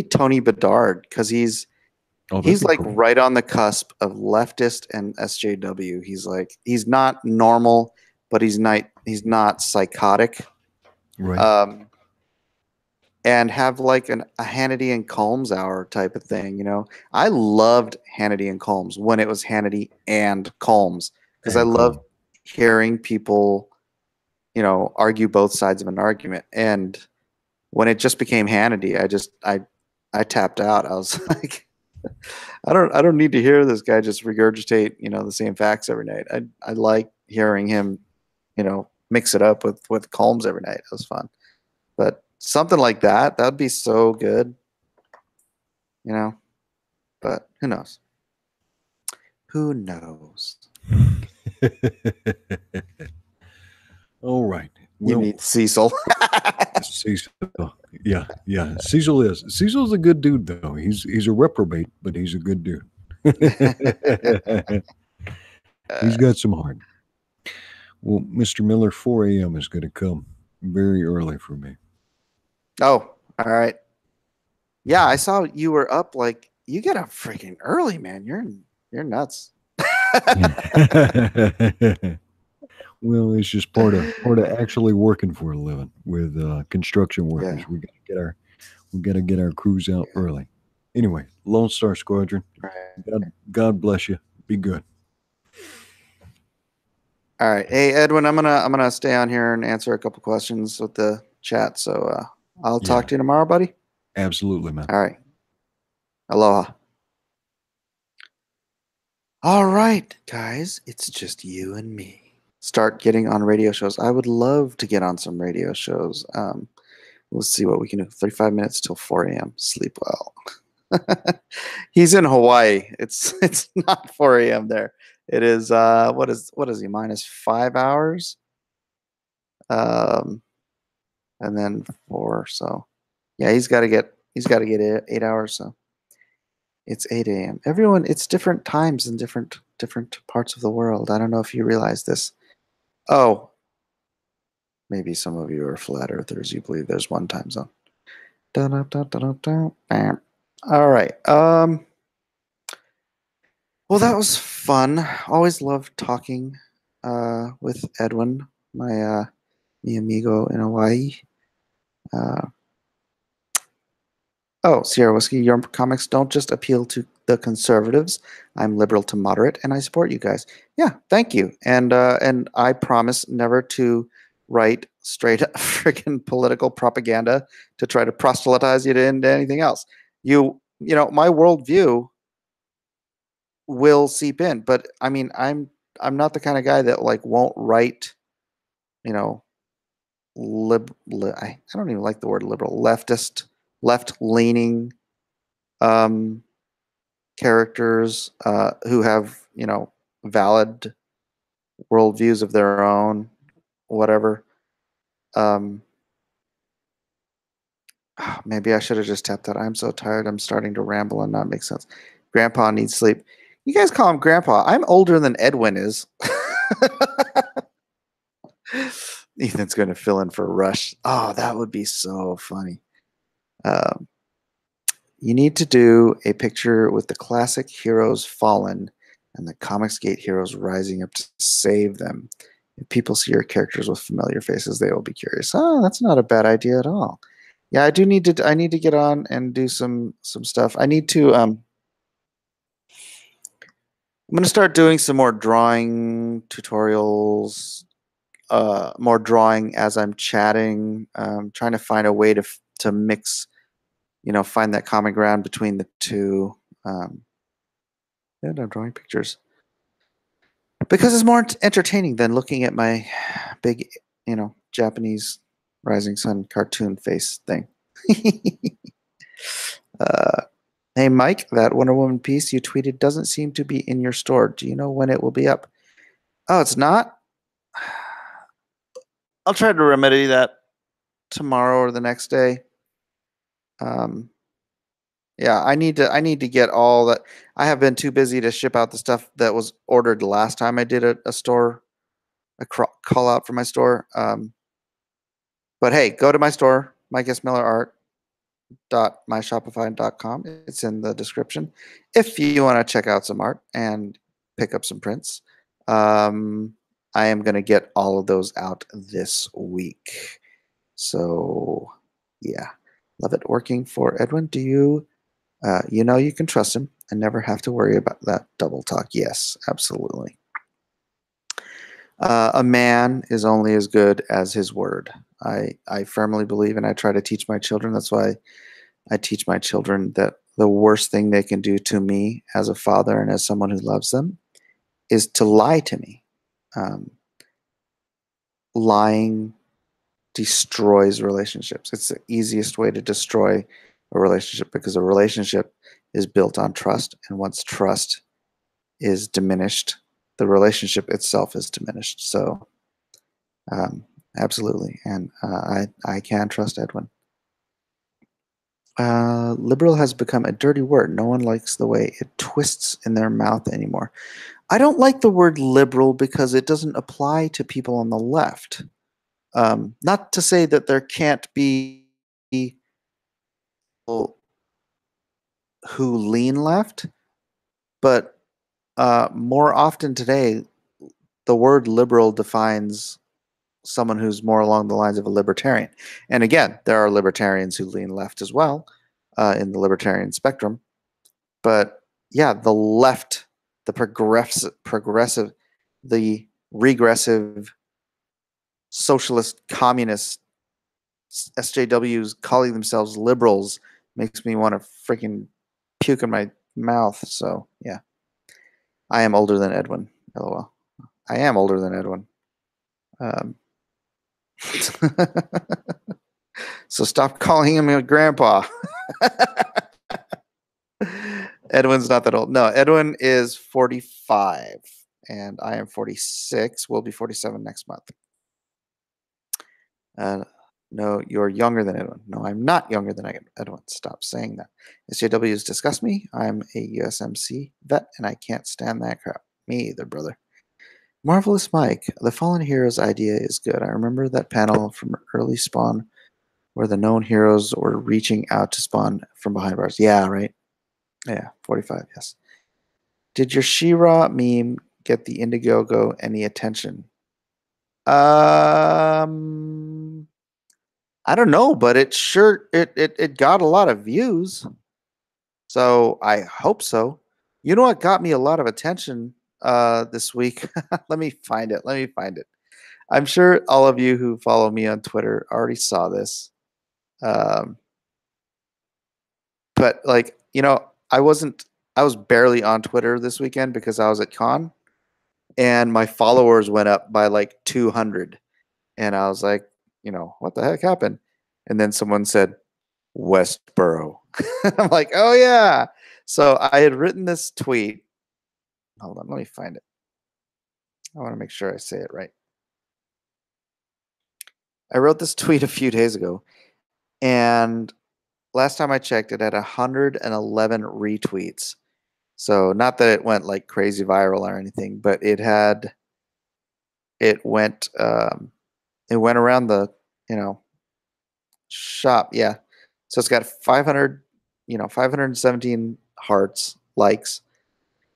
Tony Bedard, because he's like cool. Right on the cusp of leftist and SJW. He's not normal, but he's not psychotic. Right. And have like a Hannity and Colmes hour type of thing. I loved Hannity and Colmes when it was Hannity and Colmes, because I love hearing people, argue both sides of an argument. And when it just became Hannity, I tapped out. I was like, I don't need to hear this guy just regurgitate, the same facts every night. I like hearing him, mix it up with Colmes every night. It was fun. But something like that'd be so good. But who knows? Who knows? All right. You need Cecil. Cecil. Yeah. Cecil's a good dude, though. He's a reprobate, but he's a good dude. He's got some heart. Well, Mr. Miller, 4 a.m. is going to come very early for me. Oh, all right. Yeah, I saw you were up. Like, you get up freaking early, man. You're nuts. Well, it's just part of actually working for a living with construction workers. Yeah. We gotta get our crews out early. Anyway, Lone Star Squadron. Right. God bless you. Be good. All right. Hey, Edwin, I'm gonna stay on here and answer a couple questions with the chat. So I'll talk to you tomorrow, buddy. Absolutely, man. All right. Aloha. All right, guys. It's just you and me. Start getting on radio shows. I would love to get on some radio shows. We'll see what we can do. 35 minutes till 4 a.m. Sleep well. He's in Hawaii. It's not 4 a.m. there. It is what is he, -5 hours? And then 4. So yeah, he's got to get 8 hours. So it's 8 a.m. Everyone, it's different times in different parts of the world. I don't know if you realize this. Oh, maybe some of you are flat earthers. You believe there's one time zone. All right. Well, that was fun. Always loved talking with Edwin, my mi amigo in Hawaii. Sierra Whiskey, your comics don't just appeal to the conservatives. I'm liberal to moderate, and I support you guys. Yeah, thank you. And I promise never to write straight freaking political propaganda to try to proselytize you into anything else. My worldview will seep in, but I mean, I'm not the kind of guy that like won't write, I don't even like the word liberal, leftist, left-leaning characters who have, valid worldviews of their own, whatever. Maybe I should have just tapped that. I'm so tired. I'm starting to ramble and not make sense. Grandpa needs sleep. You guys call him Grandpa. I'm older than Edwin is. Ethan's going to fill in for Rush. Oh, that would be so funny. You need to do a picture with the classic heroes fallen and the Comicsgate heroes rising up to save them. If people see your characters with familiar faces, they will be curious. Oh, that's not a bad idea at all. Yeah, I need to get on and do some stuff. I need to I'm going to start doing some more drawing tutorials, more drawing as I'm chatting, trying to find a way to mix, find that common ground between the two. And I'm drawing pictures because it's more entertaining than looking at my big, Japanese rising sun cartoon face thing. Hey, Mike, that Wonder Woman piece you tweeted doesn't seem to be in your store. Do you know when it will be up? Oh, it's not? I'll try to remedy that tomorrow or the next day. Yeah, I need to get all that. I have been too busy to ship out the stuff that was ordered last time I did a call out for my store. But hey, go to my store, MikeSMillerArt.myshopify.com. It's in the description if you want to check out some art and pick up some prints. I am going to get all of those out this week. So, yeah, love it working for Edwin. Do you, you can trust him and never have to worry about that double talk. Yes, absolutely. A man is only as good as his word. I firmly believe, and I try to teach my children. That's why I teach my children that the worst thing they can do to me as a father and as someone who loves them is to lie to me. Lying destroys relationships. It's the easiest way to destroy a relationship because a relationship is built on trust. And once trust is diminished, the relationship itself is diminished. So, absolutely. And I can trust Edwin. Liberal has become a dirty word. No one likes the way it twists in their mouth anymore. I don't like the word liberal because it doesn't apply to people on the left. Not to say that there can't be people who lean left, but more often today, the word liberal defines someone who's more along the lines of a libertarian. And again, there are libertarians who lean left as well in the libertarian spectrum. But yeah, the left, the progressive, the regressive, socialist, communist SJWs calling themselves liberals makes me want to freaking puke in my mouth. So yeah, I am older than Edwin. LOL. I am older than Edwin. So stop calling him a grandpa. Edwin's not that old. No, Edwin is 45 and I am 46. We'll be 47 next month. No, you're younger than Edwin. No, I'm not younger than Edwin. Stop saying that. SJWs disgust me. I'm a USMC vet and I can't stand that crap. Me either, brother. Marvelous Mike. The Fallen Heroes idea is good. I remember that panel from early Spawn where the known heroes were reaching out to Spawn from behind bars. Yeah, right. Yeah, 45, yes. Did your She-Ra meme get the IndieGoGo any attention? I don't know, but it got a lot of views. So I hope so. You know what got me a lot of attention this week? Let me find it. I'm sure all of you who follow me on Twitter already saw this. But like, I was barely on Twitter this weekend because I was at con and my followers went up by like 200. And I was like, what the heck happened? And then someone said, Westboro. I'm like, oh yeah. So I had written this tweet. Hold on, let me find it. I want to make sure I say it right. I wrote this tweet a few days ago, and last time I checked, it had 111 retweets. So not that it went like crazy viral or anything, but it went around the shop. Yeah. So it's got 517 hearts, likes,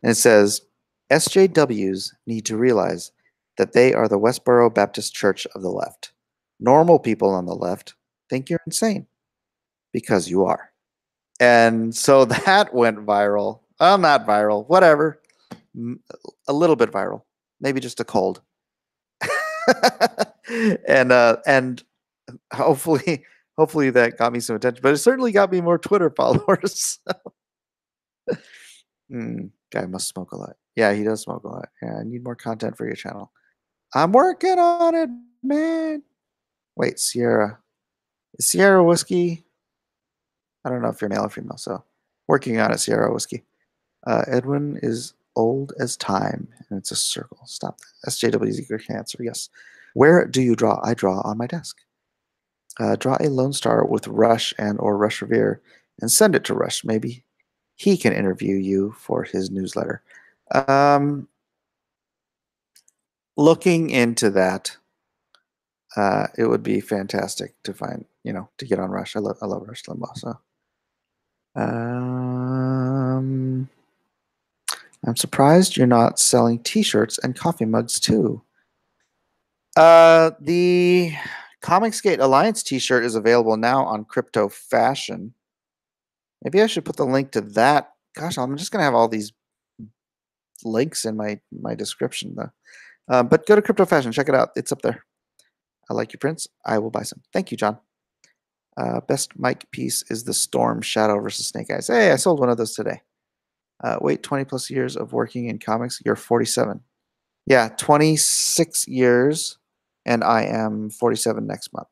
and it says SJWs need to realize that they are the Westboro Baptist Church of the left. Normal people on the left think you're insane because you are. And so that went viral. Not viral, whatever. A little bit viral. Maybe just a cold. and hopefully that got me some attention, but it certainly got me more Twitter followers. Guy must smoke a lot. Yeah, he does smoke a lot. Yeah, I need more content for your channel. I'm working on it, man. Wait, Sierra. Is Sierra whiskey? I don't know if you're male or female, so working on it, Sierra whiskey. Edwin is old as time, and it's a circle. Stop that. SJW is eager cancer, yes. Where do you draw? I draw on my desk. Draw a Lone Star with Rush and or Rush Revere and send it to Rush. Maybe he can interview you for his newsletter. Looking into that, it would be fantastic to find, to get on Rush. I love Rush Limbaugh. So, I'm surprised you're not selling T-shirts and coffee mugs too. The Comicsgate Alliance T-shirt is available now on Crypto Fashion. Maybe I should put the link to that. Gosh, I'm just gonna have all these links in my description though. But go to Crypto Fashion, check it out. It's up there. I like your prints. I will buy some. Thank you, John. Best mic piece is the Storm Shadow versus Snake Eyes. Hey, I sold one of those today. Wait, 20 plus years of working in comics. You're 47. Yeah, 26 years, and I am 47 next month.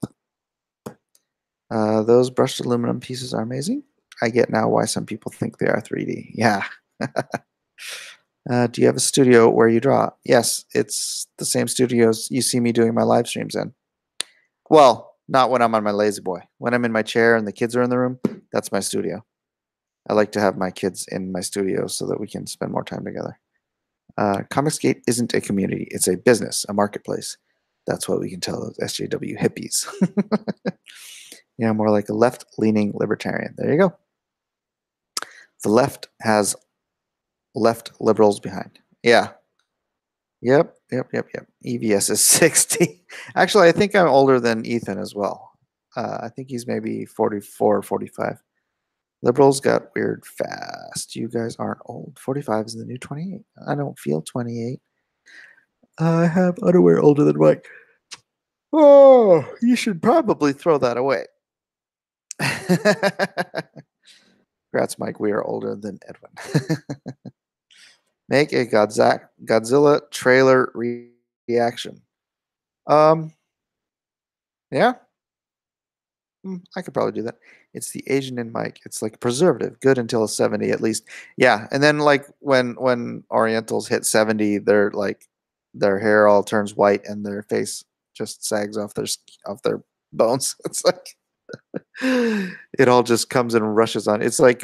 Those brushed aluminum pieces are amazing. I get now why some people think they are 3D. Yeah. Do you have a studio where you draw? Yes, it's the same studios you see me doing my live streams in. Well, not when I'm on my lazy boy. When I'm in my chair and the kids are in the room, that's my studio. I like to have my kids in my studio so that we can spend more time together. Comicsgate isn't a community. It's a business, a marketplace. That's what we can tell those SJW hippies. Yeah, more like a left-leaning libertarian. There you go. The left has left liberals behind. Yeah. Yep. EVS is 60. Actually, I think I'm older than Ethan as well. I think he's maybe 44 or 45. Liberals got weird fast. You guys aren't old. 45 is the new 28. I don't feel 28. I have underwear older than Mike. Oh, you should probably throw that away. Congrats, Mike. We are older than Edwin. Make a Godzilla trailer reaction. Yeah. I could probably do that. It's the Asian in Mike. It's like preservative, good until 70 at least. Yeah, and then like when Orientals hit 70, they're like their hair all turns white and their face just sags off their bones. It's like it all just comes and rushes on. It's like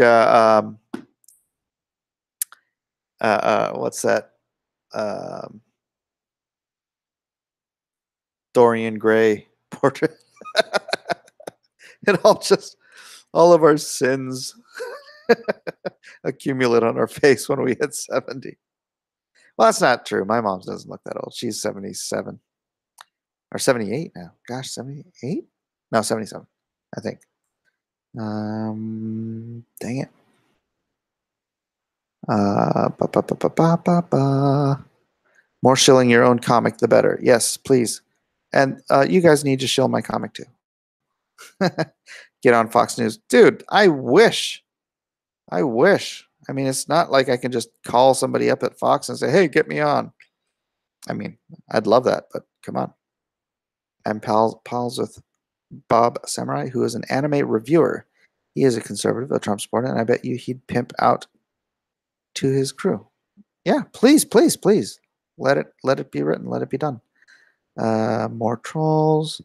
what's that? Dorian Gray portrait. It all of our sins accumulate on our face when we hit 70. Well, that's not true. My mom doesn't look that old. She's 77 or 78 now. Gosh, 78? No, 77, I think. Dang it. More shilling your own comic, the better. Yes, please. And you guys need to shill my comic too. Get on Fox News. Dude, I wish. I mean, it's not like I can just call somebody up at Fox and say, hey, get me on. I mean, I'd love that, but come on. I'm pals with Bob Samurai, who is an anime reviewer. He is a conservative, a Trump supporter, and I bet you he'd pimp out to his crew. Yeah, please. Let it be written. Let it be done. More trolls.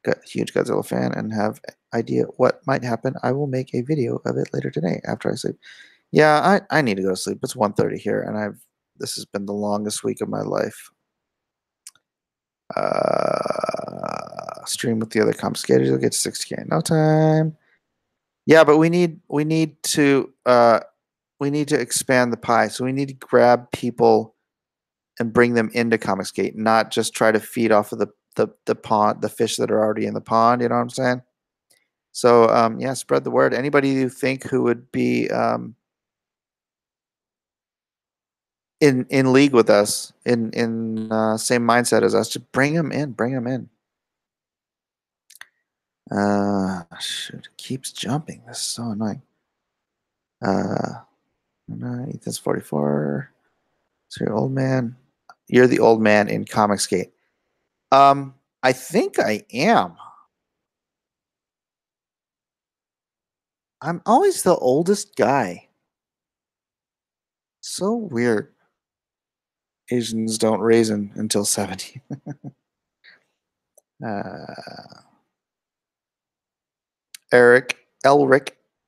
Got huge Godzilla fan and have idea what might happen. I will make a video of it later today after I sleep. Yeah, I need to go to sleep. It's 1:30 here, and this has been the longest week of my life. Stream with the other Comicsgaters. You'll get to 60K in no time. Yeah, but we need to expand the pie. So we need to grab people and bring them into Comicsgate, not just try to feed off of the pond, the fish that are already in the pond. You know what I'm saying? So yeah, spread the word. Anybody you think who would be in league with us, in same mindset as us, just bring them in. Shoot, it keeps jumping. This is so annoying. Ethan's 44. So you're old man. You're the old man in Comicsgate. I think I am. I'm always the oldest guy. So weird. Asians don't raisin until 70. Elric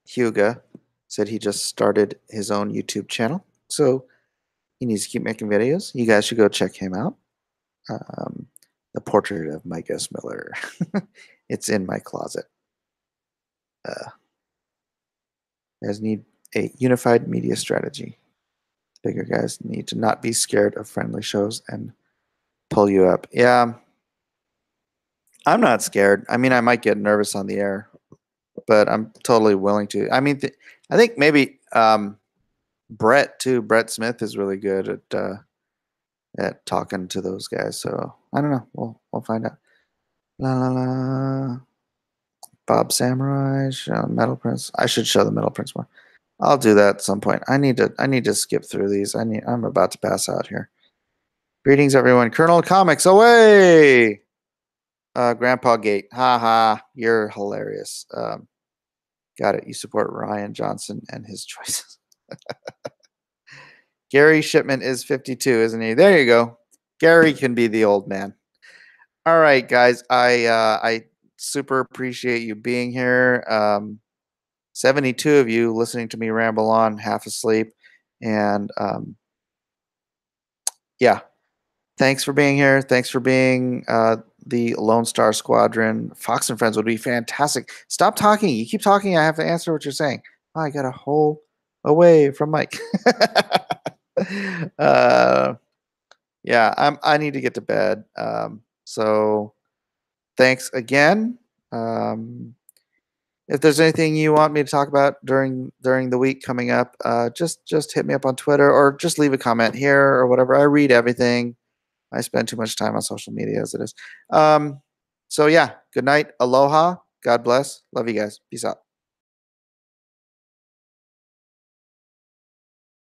Huga said he just started his own YouTube channel. So he needs to keep making videos. You guys should go check him out. The Portrait of Mike S. Miller. It's in my closet. You guys need a unified media strategy. Bigger guys need to not be scared of friendly shows and pull you up. Yeah, I'm not scared. I mean, I might get nervous on the air, but I'm totally willing to. I mean, I think maybe Brett too. Brett Smith is really good at talking to those guys. So I don't know. We'll find out. La la la. Bob Samurai, show Metal Prince. I should show the Metal Prince more. I'll do that at some point. I need to skip through these. I'm about to pass out here. Greetings, everyone. Colonel Comics away. Grandpa Gate. Haha. You're hilarious. Got it. You support Ryan Johnson and his choices. Gary Shipman is 52, isn't he? There you go. Gary can be the old man. All right, guys. I super appreciate you being here. 72 of you listening to me ramble on, half asleep. And yeah, thanks for being here. Thanks for being the Lone Star Squadron. Fox and Friends would be fantastic. Stop talking. You keep talking. I have to answer what you're saying. Oh, I got a hole away from Mike. Yeah, I need to get to bed. So thanks again. If there's anything you want me to talk about during the week coming up, just hit me up on Twitter or just leave a comment here or whatever. I read everything. I spend too much time on social media as it is. So yeah, good night. Aloha. God bless. Love you guys. Peace out.